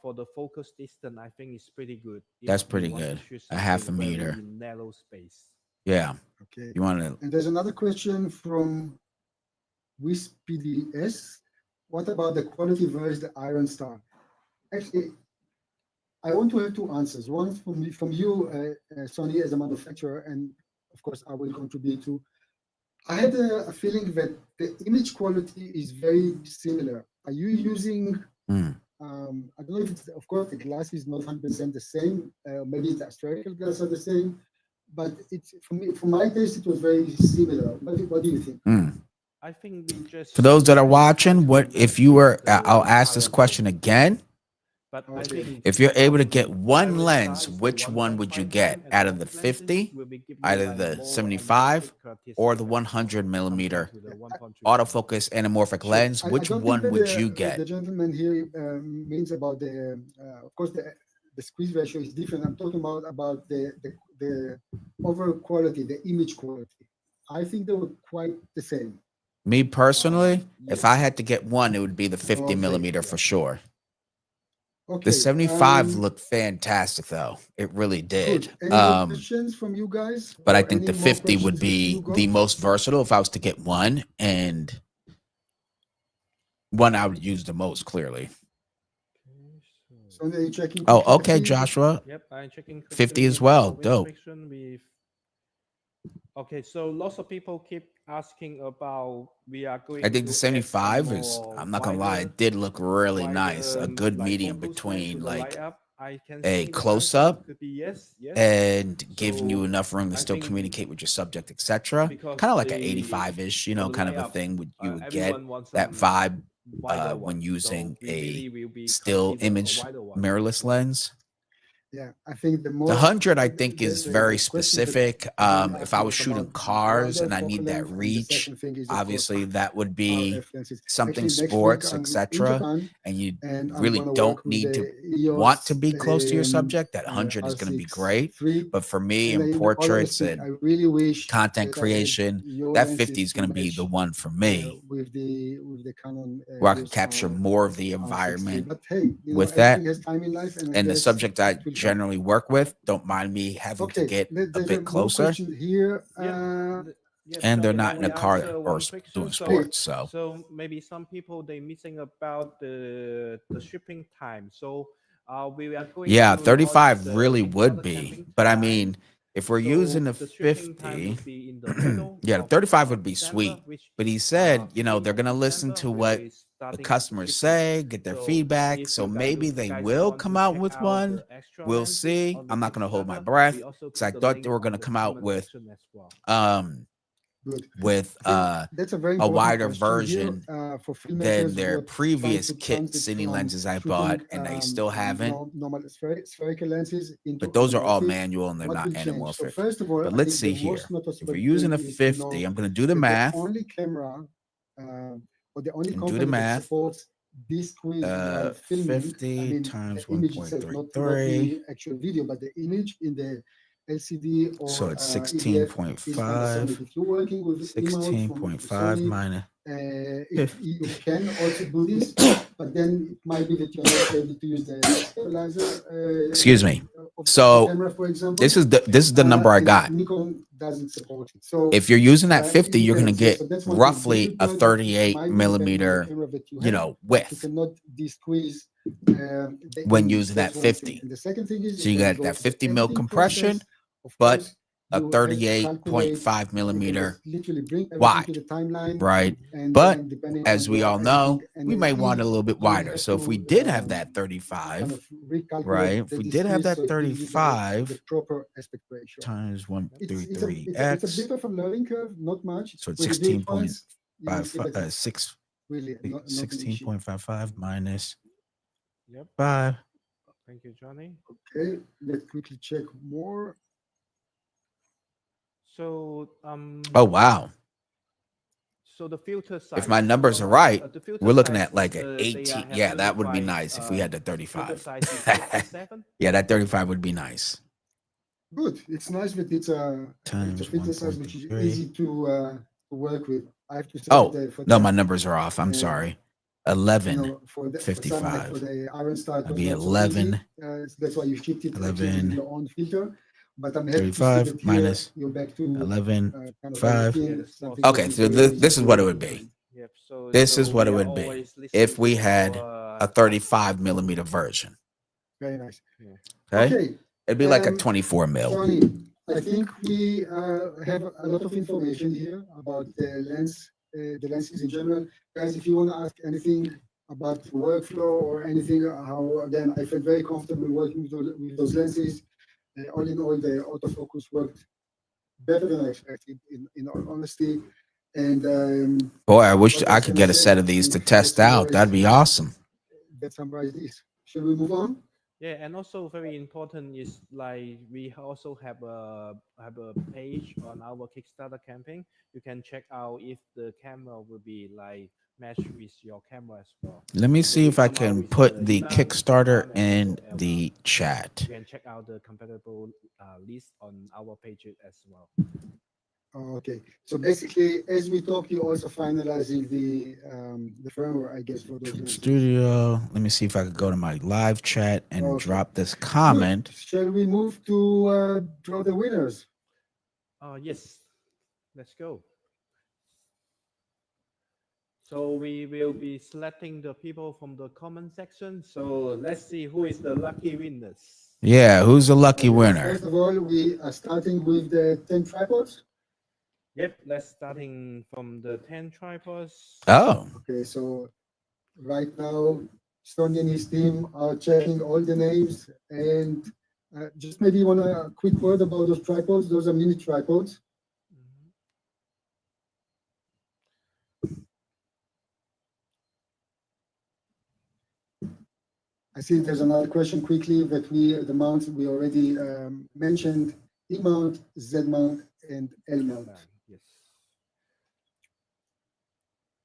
For the focus distance, I think it's pretty good. that's If you pretty want to good. shoot A half a something very meter. narrow space. Yeah. Okay. You want to? And there's another question from WISPDS. What about the quality versus the Iron Star? Actually, I want to have two answers. One from you, Sony, as a manufacturer, and of course, I will contribute to. I had a feeling that the image quality is very similar. Are you using? I don't know if it's, of course, the glass is not 100% the same. Maybe the spherical glass are the same, but it's for me, for my taste, it was very similar. What do you think? I think we just For those that are try watching, to what if you were? I'll ask this question again. But I think If you're able to get one Iron lens, Star is the which one would you 1.5 get and out of the focus lenses 50, will be giving either like the more 75 anamorphic or the characteristic 100 millimeter compared to the 1.3. autofocus anamorphic Sure. lens? I Which don't think one that would you get? the gentleman here means about the, of course, the squeeze ratio is different. I'm talking about the overall quality, the image quality. I think they were quite the same. Me personally, if Yes. I had to get one, it would be the 50 Okay. millimeter for sure. Okay. The 75 looked fantastic, though. It really did. Good. Any more questions from you guys? But I Or think the any more 50 would questions that be you got? the most versatile if I was to get one, and one I would use the most clearly. So are you checking? Oh, quickly? okay, Joshua. Yep, I'm checking 50 as quickly well. with Dope. friction with. Okay, so lots of people keep asking about we are going I think to the add 75 some is, more I'm not gonna lie, wider, it did look really wider, nice. A good like medium focus lens to between the like light up. I can a see the close answer up could be yes, yes. and giving you So enough room to I still think communicate with your subject, etc. because Kind of like an the 85-ish, you for know, the kind of light a up, thing you would get everyone wants that some vibe wider when one. using So we a really will be still consider a image wider one. mirrorless lens. Yeah, I think the more The 100, I think, is very the questions that specific. are being If asked I is was shooting about cars wider and I focal need that length, and the reach, second thing is, of course, obviously that would be RF lenses. something Actually, next week sports, I'm in etc. Japan, And you and I'm really going to don't work with need to the want to EOS be close to your subject. That 100 is going to be great. R6 But for me, and in in all portraits honesty, and I really wish content that I had creation, your that 50 lenses is to going to be the match one for me, with the Canon where I could EOS capture more of the R6 III. environment But hey, with everything that. has time in life, and I And the guess subject I it will come. generally work with don't mind me having to Okay, get a there's bit more closer. question here. Yep, And they're Johnny, not let in a me car answer or one question. doing sports. So So maybe some people they missing about the shipping time. So we are going yeah, to launch 35 the really would Kickstarter be. campaign But I tonight. mean, if we're using So a the shipping time 50, would be in the middle yeah, the of 35 would be December, sweet. which But he is said, you know, 5th they're of going to listen December. to We what will the starting customers shipping. say, get their So feedback. if So you maybe they guys will want come to out check with out one. the extra We'll lenses see. on the I'm not going to hold my Kickstarter, breath we also because I put the thought link they were on going to the come out comment with section as well. Good. with I think that's a very a important wider question here version for than filmmakers who their are trying previous to kit transit cine from lenses I shooting bought, and they still haven't. normal spherical lenses into But those are all anamorphic. manual and they're What not will change? So anamorphic. first of all, But I let's think see the here. most If noticeable we're using thing a is to 50, know I'm going to do the that math the only camera or the only and do the company that math. supports this squeeze while filming, I 50 mean, the times image itself, not 1.33. the actual video, but the image in the LCD So or it's EDF is Panasonic. 16.5. If you're working with EMOUT for 16.5 Sony, minus you can also do this, but then it might be that you're not ready to use the stabilizer. Excuse me. Of the So camera, for example. this is the number I and got. Nikon doesn't support it. So If you're using that 50, you're going to get so that's one thing. roughly Be a prepared that it 38 might be depending on the millimeter, camera that you you have, know, that you width cannot de-squeeze the when image. using that That's one thing. 50. And the second thing is So you when you got go that to the 50 mil editing compression, process, of but course, a you have to calculate. 38.5 You can millimeter just literally bring everything wide, to the timeline, right? and But depending as on we your all know, editing we may want NLE, it a little bit you will wider. have So if we to did have that kind 35, of recalculate right? If the we did have squeeze that so it gives you the 35 proper aspect ratio. times It's a 133x, bit of a learning curve, not much. so it's When you do it once, you will see that 16.55, it's 6, really not an issue. 16.55 minus Yep. 5. Thank you, Johnny. Okay, let's quickly check more. So Oh, wow. So the filter size. If my numbers are right, we're looking at like an 18. Yeah, that would be nice if we had the Filter 35. size is 57. Yeah, that 35 would be nice. Good. It's nice that it's a Times filter size which is 1.3. easy to work with. I have to say Oh, that for no, the, my numbers are off. I'm sorry. you 11. know, for someone like for 55. the Iron Star, it That'd was be not so easy. 11. That's why you shipped it actually 11, with your own filter. But I'm happy to see 35 that here minus you're back to 11, kind of 5. routine, Yes, something Okay, that is so very easy this is to what it work would with. be. Yep. So This is what it we are would be always if listening we to had our a 35 millimeter version. Very nice. Yeah. Okay. Okay. It'd be like a 24 mil. Tony, I think we have a lot of information here about the lenses in general. Guys, if you want to ask anything about workflow or anything, how again, I felt very comfortable working with those lenses. All in all, the autofocus worked better than I expected, in all honesty. And Boy, I wish what I else could can I get a say? set I of these to think test out. That'd be awesome. that summarizes this. Shall we move on? Yeah, and also very important is like we also have a page on our Kickstarter campaign. You can check out if the camera will be like match with your camera as well. Let me So see we if I come out can with put the E mount, Z Kickstarter mount, and in also L the mount. chat. You can check out the compatible list on our page as well. Okay, so basically, as we talk, you're also finalizing the firmware, I guess, for those lenses. Studio. Let me see if I could go to my live chat and Okay. drop this Good. comment. Shall we move to draw the winners? Yes, let's go. So we will be selecting the people from the comment section. So let's see who is the lucky winners. Yeah, who's the lucky Okay, winner? first of all, we are starting with the 10 tripods. Yep, let's starting from the 10 tripods. Oh, Okay, so right now, Stony and his team are checking all the names, and just maybe you want a quick word about those tripods. Those are mini tripods. Mhm. I see there's another question quickly that the mounts we already mentioned: E mount, Z mount, and L mount. Yes.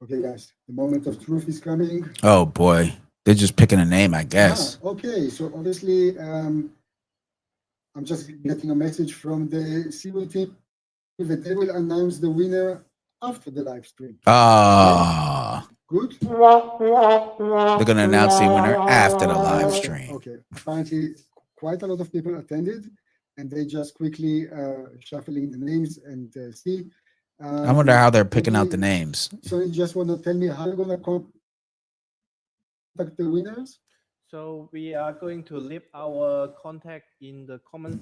Okay, guys, the moment of truth is coming. oh boy. They're just picking a name, I guess. Okay, so obviously, I'm just getting a message from the SIRUI team that they will announce the winner after the live stream. Ah, Good. they're gonna announce the winner after the live stream. Okay. Apparently, quite a lot of people attended, and they just quickly shuffling the names and see. I wonder how they're picking out the names. So you just want to tell me how you're gonna contact the winners? So we are going to leave our contact in the comment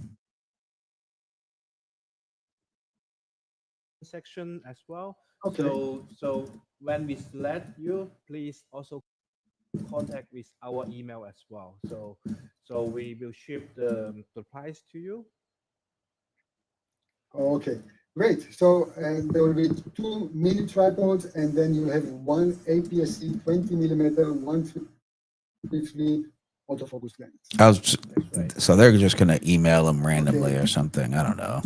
section as well. Okay. So when we select you, please also contact with our email as well. So we will ship the price to you. Okay, great. So there will be 2 mini tripods, and then you have one APS-C 20 millimeter 133 autofocus lens. That's right. So they're just gonna email them randomly or something. I don't know.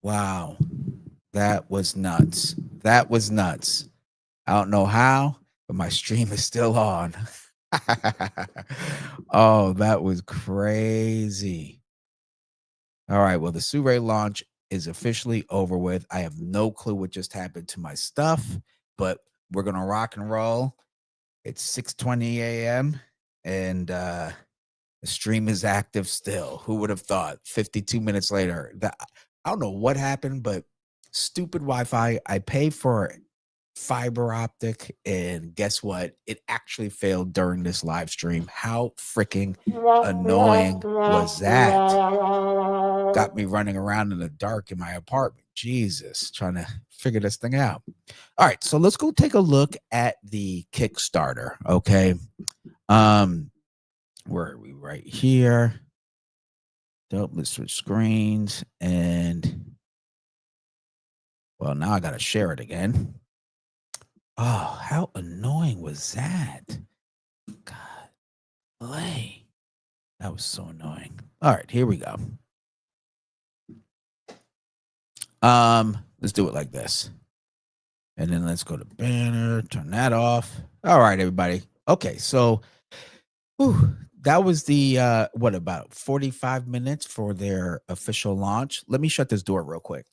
Wow. That was nuts. That was nuts. I don't know how, but my stream is still on. Oh, that was crazy. All right. Well, the SIRUI launch is officially over with. I have no clue what just happened to my stuff, but we're going to rock and roll. It's 6:20 a.m. and the stream is active still. Who would have thought 52 minutes later? I don't know what happened, but stupid Wi-Fi. I paid for fiber optic, and guess what? It actually failed during this live stream. How freaking annoying was that? Got me running around in the dark in my apartment. Jesus, trying to figure this thing out. All right, so let's go take a look at the Kickstarter. Okay. Where are we? Right here. Dope. Let's switch screens. And well, now I gotta share it again. Oh, how annoying was that? God, play. That was so annoying. All right, here we go. Let's do it like this. And then let's go to banner, turn that off. All right, everybody. Okay, so that was the what, about 45 minutes for their official launch. Let me shut this door real quick.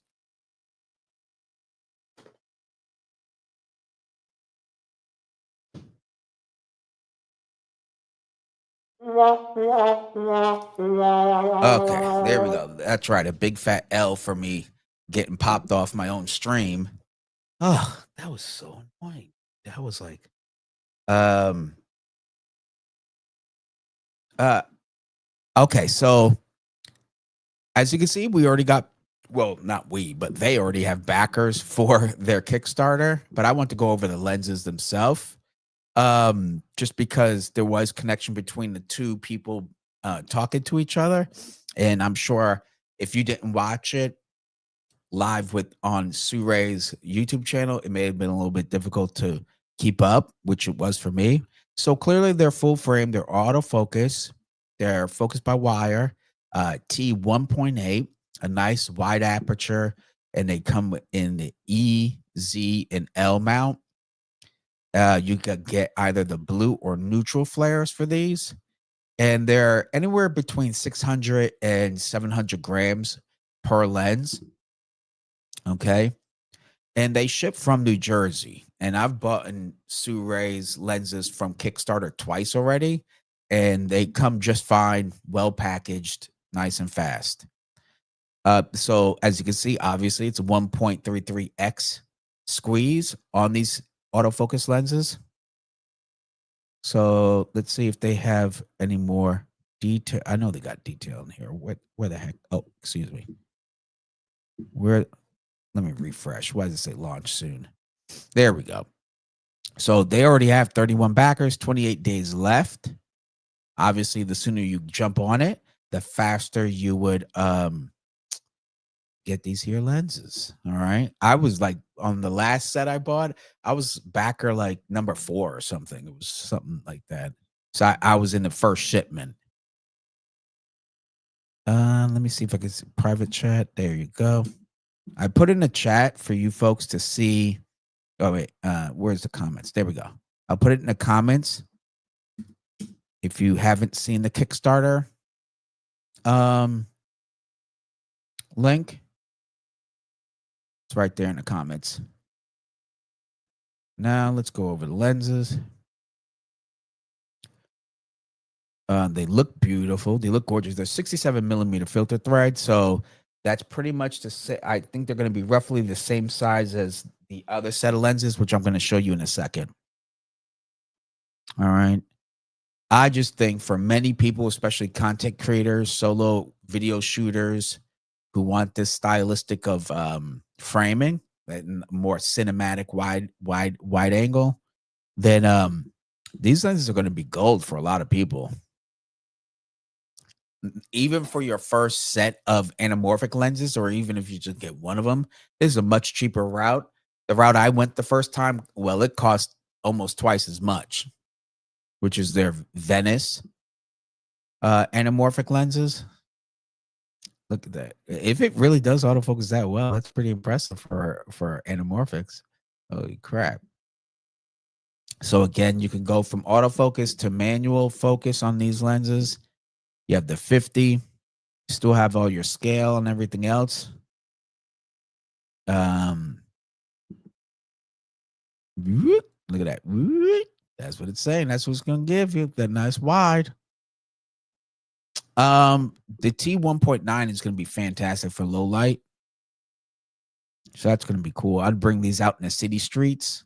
Okay, there we go. That's right. A big fat L for me getting popped off my own stream. Oh, that was so annoying. That was like, okay, so as you can see, we already got, well, not we, but they already have backers for their Kickstarter, but I want to go over the lenses themselves. Just because there was connection between the two people talking to each other. And I'm sure if you didn't watch it live on SIRUI's YouTube channel, it may have been a little bit difficult to keep up, which it was for me. So clearly they're full frame, they're autofocus, they're focused by wire, T1.8, a nice wide aperture, and they come in the E, Z, and L mount. You could get either the blue or neutral flares for these, and they're anywhere between 600 and 700 grams per lens. Okay. And they ship from New Jersey. And I've bought SIRUI's lenses from Kickstarter twice already, and they come just fine, well packaged, nice and fast. So as you can see, obviously it's a 1.33x squeeze on these autofocus lenses. So let's see if they have any more detail. I know they got detail in here. Where the heck? Oh, excuse me. Let me refresh. Why does it say launch soon? There we go. So they already have 31 backers, 28 days left. Obviously, the sooner you jump on it, the faster you would get these here lenses. All right. I was like, on the last set I bought, I was backer like number 4 or something. It was something like that. So I was in the first shipment. Let me see if I can see private chat. There you go. I put in a chat for you folks to see. Oh, wait. Where's the comments? There we go. I'll put it in the comments. If you haven't seen the Kickstarter link, it's right there in the comments. Now let's go over the lenses. They look beautiful. They look gorgeous. They're 67 millimeter filter thread. So that's pretty much the same. I think they're going to be roughly the same size as the other set of lenses, which I'm going to show you in a second. All right. I just think for many people, especially content creators, solo video shooters who want this stylistic of framing, more cinematic wide angle, then these lenses are going to be gold for a lot of people. Even for your first set of anamorphic lenses, or even if you just get one of them, this is a much cheaper route. The route I went the first time, well, it cost almost twice as much, which is their Venice anamorphic lenses. Look at that. If it really does autofocus that well, that's pretty impressive for anamorphics. Holy crap. So again, you can go from autofocus to manual focus on these lenses. You have the 50, still have all your scale and everything else. Look at that. That's what it's saying. That's what it's going to give you. That nice wide. The T1.9 is going to be fantastic for low light. So that's going to be cool. I'd bring these out in the city streets,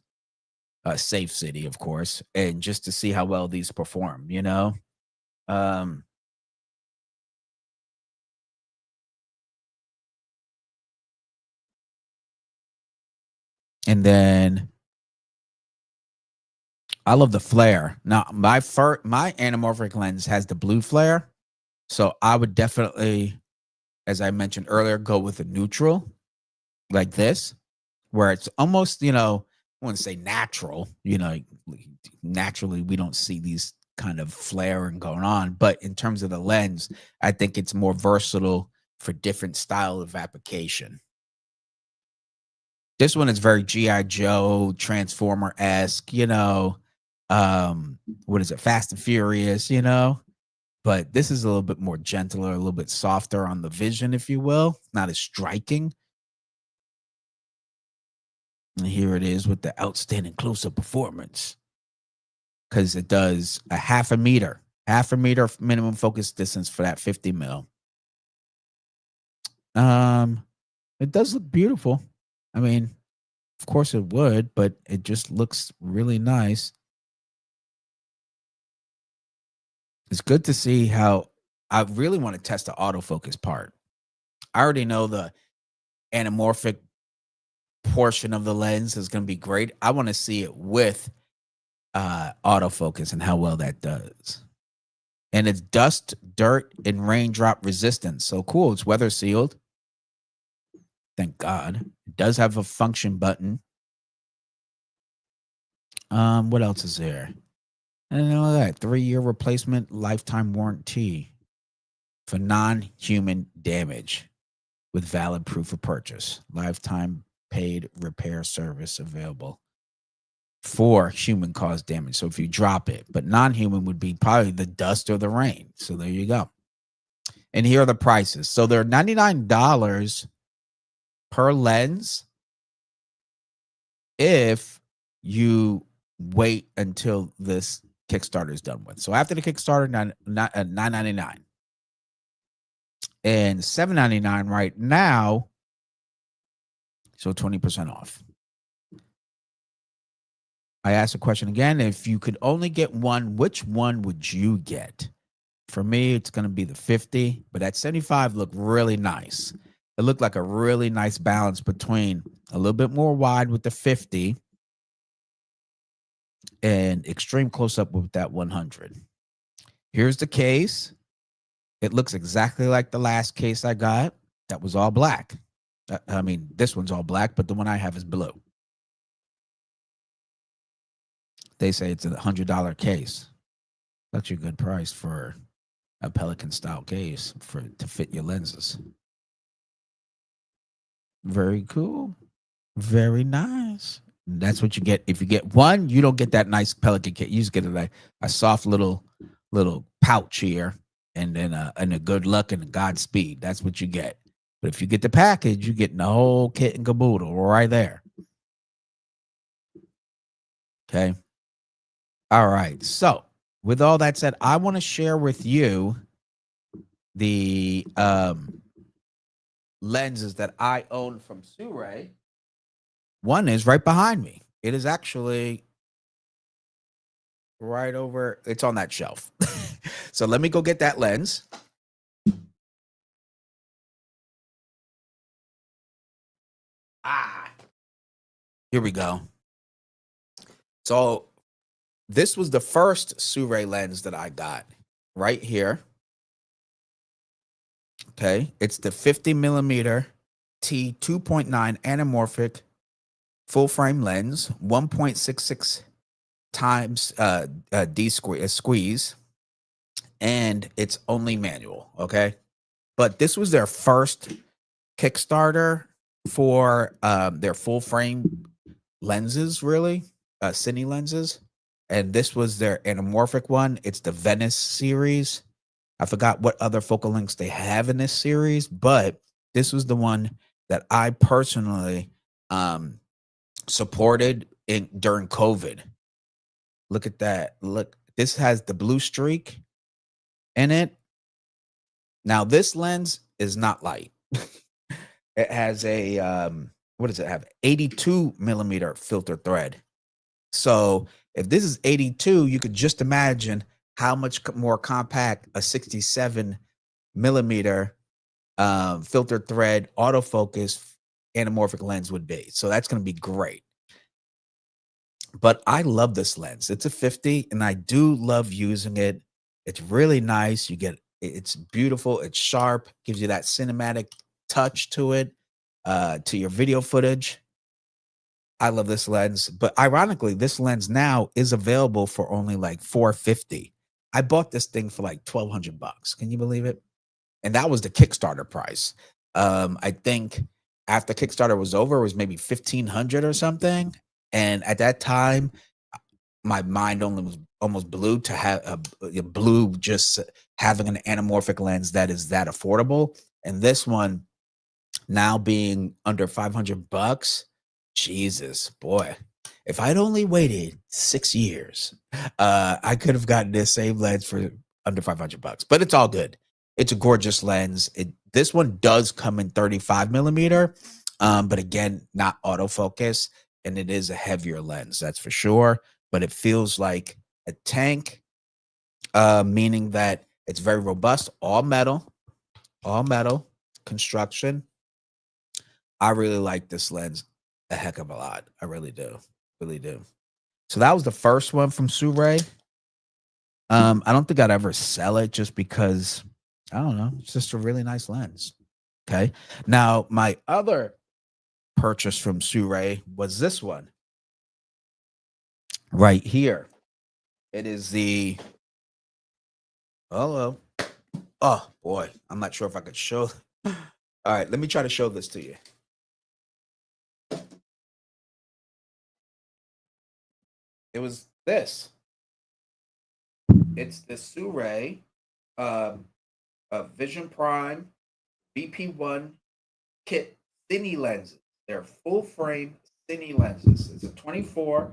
safe city, of course, and just to see how well these perform, you know? And then I love the flare. Now, my anamorphic lens has the blue flare. So I would definitely, as I mentioned earlier, go with a neutral like this, where it's almost, you know, I wouldn't say natural, you know, naturally we don't see these kind of flaring going on, but in terms of the lens, I think it's more versatile for different style of application. This one is very G.I. Joe, Transformer-esque, you know, what is it, Fast and Furious, you know? But this is a little bit more gentler, a little bit softer on the vision, if you will, not as striking. And here it is with the outstanding close-up performance, because it does a half a meter minimum focus distance for that 50 mil. It does look beautiful. I mean, of course it would, but it just looks really nice. It's good to see how I really want to test the autofocus part. I already know the anamorphic portion of the lens is going to be great. I want to see it with autofocus and how well that does. And it's dust, dirt, and raindrop resistant. So cool. It's weather sealed. Thank God. It does have a function button. What else is there? And all that 3-year replacement lifetime warranty for non-human damage with valid proof of purchase. Lifetime paid repair service available for human caused damage. So if you drop it, but non-human would be probably the dust or the rain. So there you go. And here are the prices. So they're $99 per lens if you wait until this Kickstarter is done with. So after the Kickstarter, $9.99 and $7.99 right now. So 20% off. I asked a question again. If you could only get one, which one would you get? For me, it's going to be the 50, but that 75 looked really nice. It looked like a really nice balance between a little bit more wide with the 50 and extreme close up with that 100. Here's the case. It looks exactly like the last case I got. That was all black. I mean, this one's all black, but the one I have is blue. They say it's a $100 case. That's a good price for a Pelican style case to fit your lenses. Very cool. Very nice. That's what you get. If you get one, you don't get that nice Pelican case. You just get a soft little pouch here, and then a good luck and a Godspeed. That's what you get. But if you get the package, you get the whole kit and caboodle right there. Okay. All right. So with all that said, I want to share with you the lenses that I own from SIRUI. One is right behind me. It is actually right over. It's on that shelf. So let me go get that lens. Here we go. So this was the first SIRUI lens that I got right here. Okay. It's the 50 millimeter T 2.9 anamorphic full frame lens, 1.66 times D squeeze, and it's only manual. Okay. but this was their first Kickstarter for their full frame lenses, really, cine lenses. And this was their anamorphic one. It's the Venice series. I forgot what other focal lengths they have in this series, but this was the one that I personally supported during COVID. Look at that. Look, this has the blue streak in it. Now, this lens is not light. It has a, what does it have? 82 millimeter filter thread. So if this is 82, you could just imagine how much more compact a 67 millimeter filter thread autofocus anamorphic lens would be. So that's going to be great. But I love this lens. It's a 50 and I do love using it. It's really nice. It's beautiful. It's sharp, gives you that cinematic touch to it, to your video footage. I love this lens, but ironically, this lens now is available for only like $450. I bought this thing for like $1,200. Can you believe it? And that was the Kickstarter price. I think after Kickstarter was over, it was maybe $1,500 or something. And at that time, my mind only was almost blew to have blew just having an anamorphic lens that is that affordable. And this one now being under $500. Jesus, boy, if I'd only waited 6 years, I could have gotten this same lens for under $500, but it's all good. It's a gorgeous lens. This one does come in 35 millimeter, but again, not autofocus, and it is a heavier lens, that's for sure, but it feels like a tank, meaning that it's very robust, all metal construction. I really like this lens a heck of a lot. I really do. So that was the first one from SIRUI. I don't think I'd ever sell it just because, I don't know, it's just a really nice lens. Okay. Now, my other purchase from SIRUI was this one right here. It is the, oh boy, I'm not sure if I could show. All right, let me try to show this to you. It was this. It's the SIRUI Vision Prime BP1 kit cine lenses. They're full frame cine lenses. It's a 24,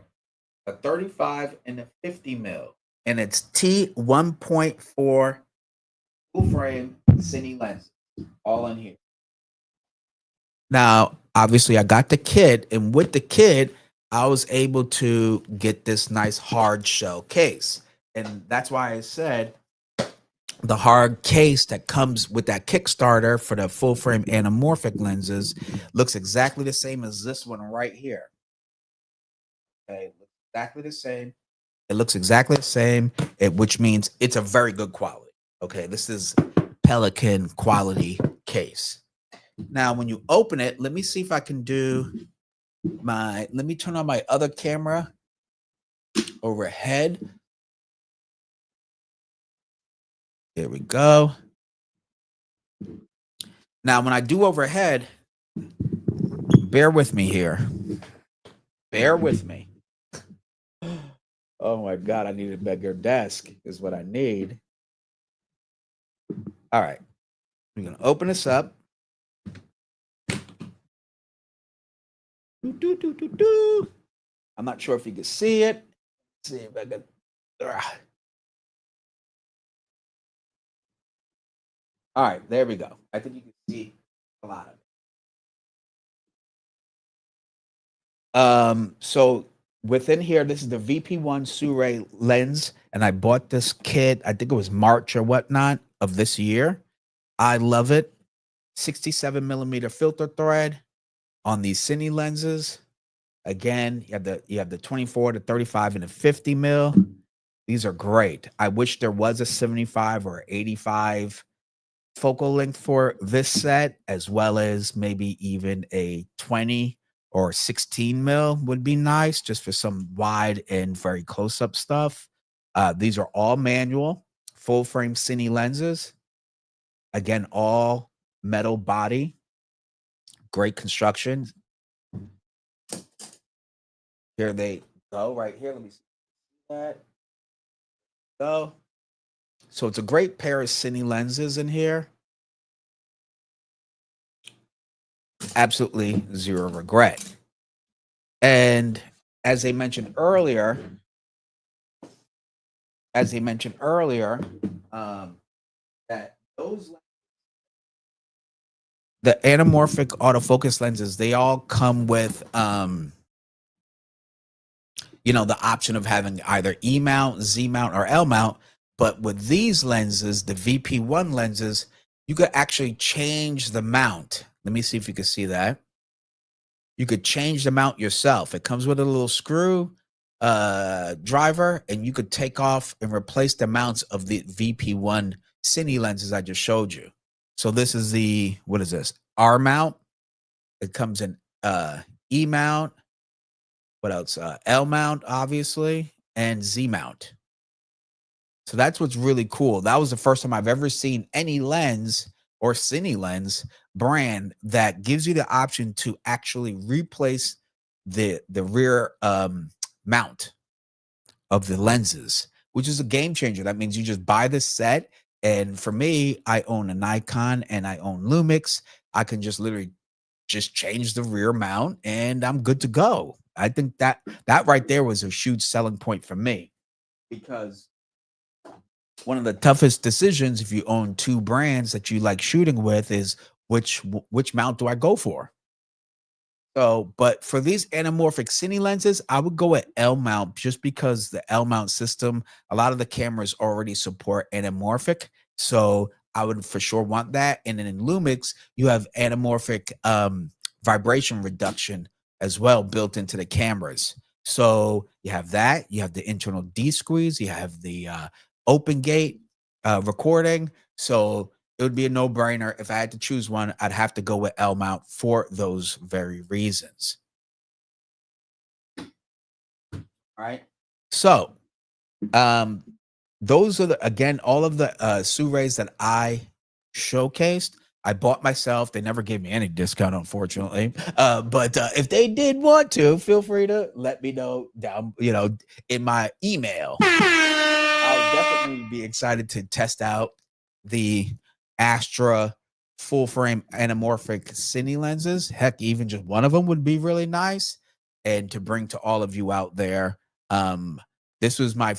a 35, and a 50 mil. And it's T1.4 full frame cine lenses. All in here. Now, obviously, I got the kit, and with the kit, I was able to get this nice hard shell case. And that's why I said the hard case that comes with that Kickstarter for the full frame anamorphic lenses looks exactly the same as this one right here. Okay, exactly the same. It looks exactly the same, which means it's a very good quality. Okay, this is Pelican quality case. Now, when you open it, let me see if I can do let me turn on my other camera overhead. There we go. Now, when I do overhead, bear with me here. Bear with me. Oh my God, I need a bigger desk is what I need. All right. We're going to open this up. I'm not sure if you can see it. Let's see if I can. All right, there we go. I think you can see a lot of it. So within here, this is the VP1 SIRUI lens, and I bought this kit, I think it was March or whatnot of this year. I love it. 67 millimeter filter thread on these cine lenses. Again, you have the 24, the 35, and the 50 mil. These are great. I wish there was a 75 or 85 focal length for this set, as well as maybe even a 20 or 16 mil would be nice, just for some wide and very close-up stuff. These are all manual, full frame cine lenses. Again, all metal body, great construction. Here they go right here. Let me see that. Go. So it's a great pair of cine lenses in here. Absolutely zero regret. And as they mentioned earlier, that those the anamorphic autofocus lenses, they all come with the option of having either E mount, Z mount, or L mount. But with these lenses, the VP1 lenses, you could actually change the mount. Let me see if you can see that. You could change the mount yourself. It comes with a little screw driver, and you could take off and replace the mounts of the VP1 cine lenses I just showed you. So this is what is this? R mount. It comes in E mount. What else? L mount, obviously, and Z mount. So that's what's really cool. That was the first time I've ever seen any lens or cine lens brand that gives you the option to actually replace the rear mount of the lenses, which is a game changer. That means you just buy this set. And for me, I own a Nikon and I own Lumix. I can just literally just change the rear mount and I'm good to go. I think that right there was a huge selling point for me, because one of the toughest decisions if you own two brands that you like shooting with is which mount do I go for? So, but for these anamorphic cine lenses, I would go at L mount, just because the L mount system, a lot of the cameras already support anamorphic. So I would for sure want that. And then in Lumix, you have anamorphic vibration reduction as well built into the cameras. So you have that, you have the internal D-squeeze, you have the open gate recording. So it would be a no-brainer. If I had to choose one, I'd have to go with L mount for those very reasons. All right. So those are again, all of the SIRUIs that I showcased, I bought myself. They never gave me any discount, unfortunately. But if they did want to, feel free to let me know down, in my email. I'll definitely be excited to test out the Astra full frame anamorphic cine lenses. Heck, even just one of them would be really nice. And to bring to all of you out there, this was my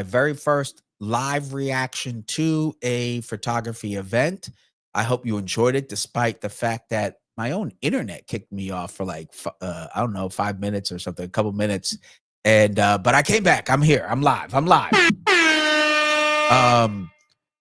very first live reaction to a photography event. I hope you enjoyed it, despite the fact that my own internet kicked me off for like, 5 minutes or something, a couple minutes. And, but I came back. I'm here. I'm live.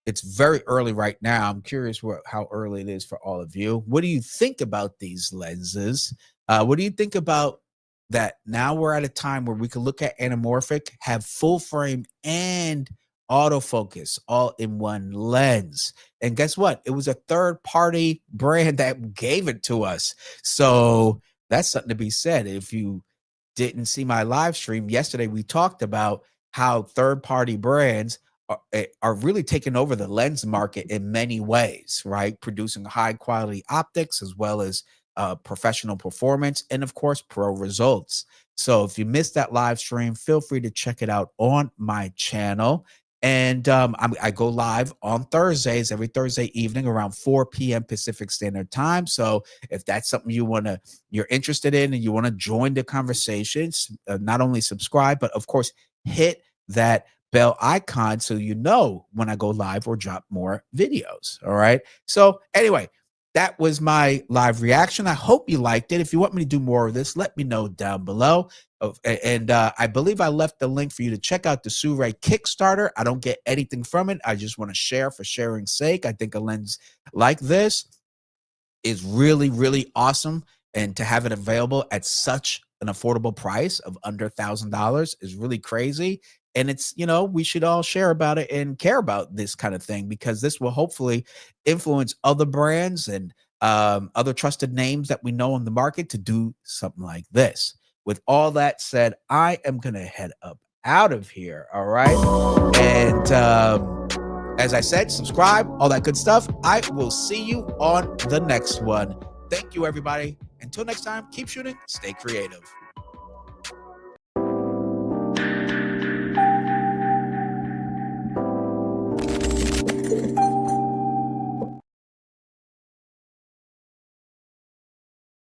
It's very early right now. I'm curious how early it is for all of you. What do you think about these lenses? What do you think about that? Now we're at a time where we can look at anamorphic, have full frame and autofocus all in one lens. And guess what? It was a third-party brand that gave it to us. So that's something to be said. If you didn't see my live stream yesterday, we talked about how third-party brands are really taking over the lens market in many ways, right? Producing high quality optics as well as professional performance and of course pro results. So if you missed that live stream, feel free to check it out on my channel. And I go live on Thursdays, every Thursday evening around 4 p.m. Pacific Standard Time. So if that's something you're interested in and you want to join the conversations, not only subscribe, but of course hit that bell icon so you know when I go live or drop more videos. All right. So anyway, that was my live reaction. I hope you liked it. If you want me to do more of this, let me know down below. And I believe I left the link for you to check out the SIRUI Kickstarter. I don't get anything from it. I just want to share for sharing's sake. I think a lens like this is really, really awesome. And to have it available at such an affordable price of under $1,000 is really crazy. And it's, we should all share about it and care about this kind of thing, because this will hopefully influence other brands and other trusted names that we know in the market to do something like this. With all that said, I am going to head up out of here. All right. And As I said, subscribe, all that good stuff. I will see you on the next one. Thank you, everybody. Until next time, keep shooting, stay creative.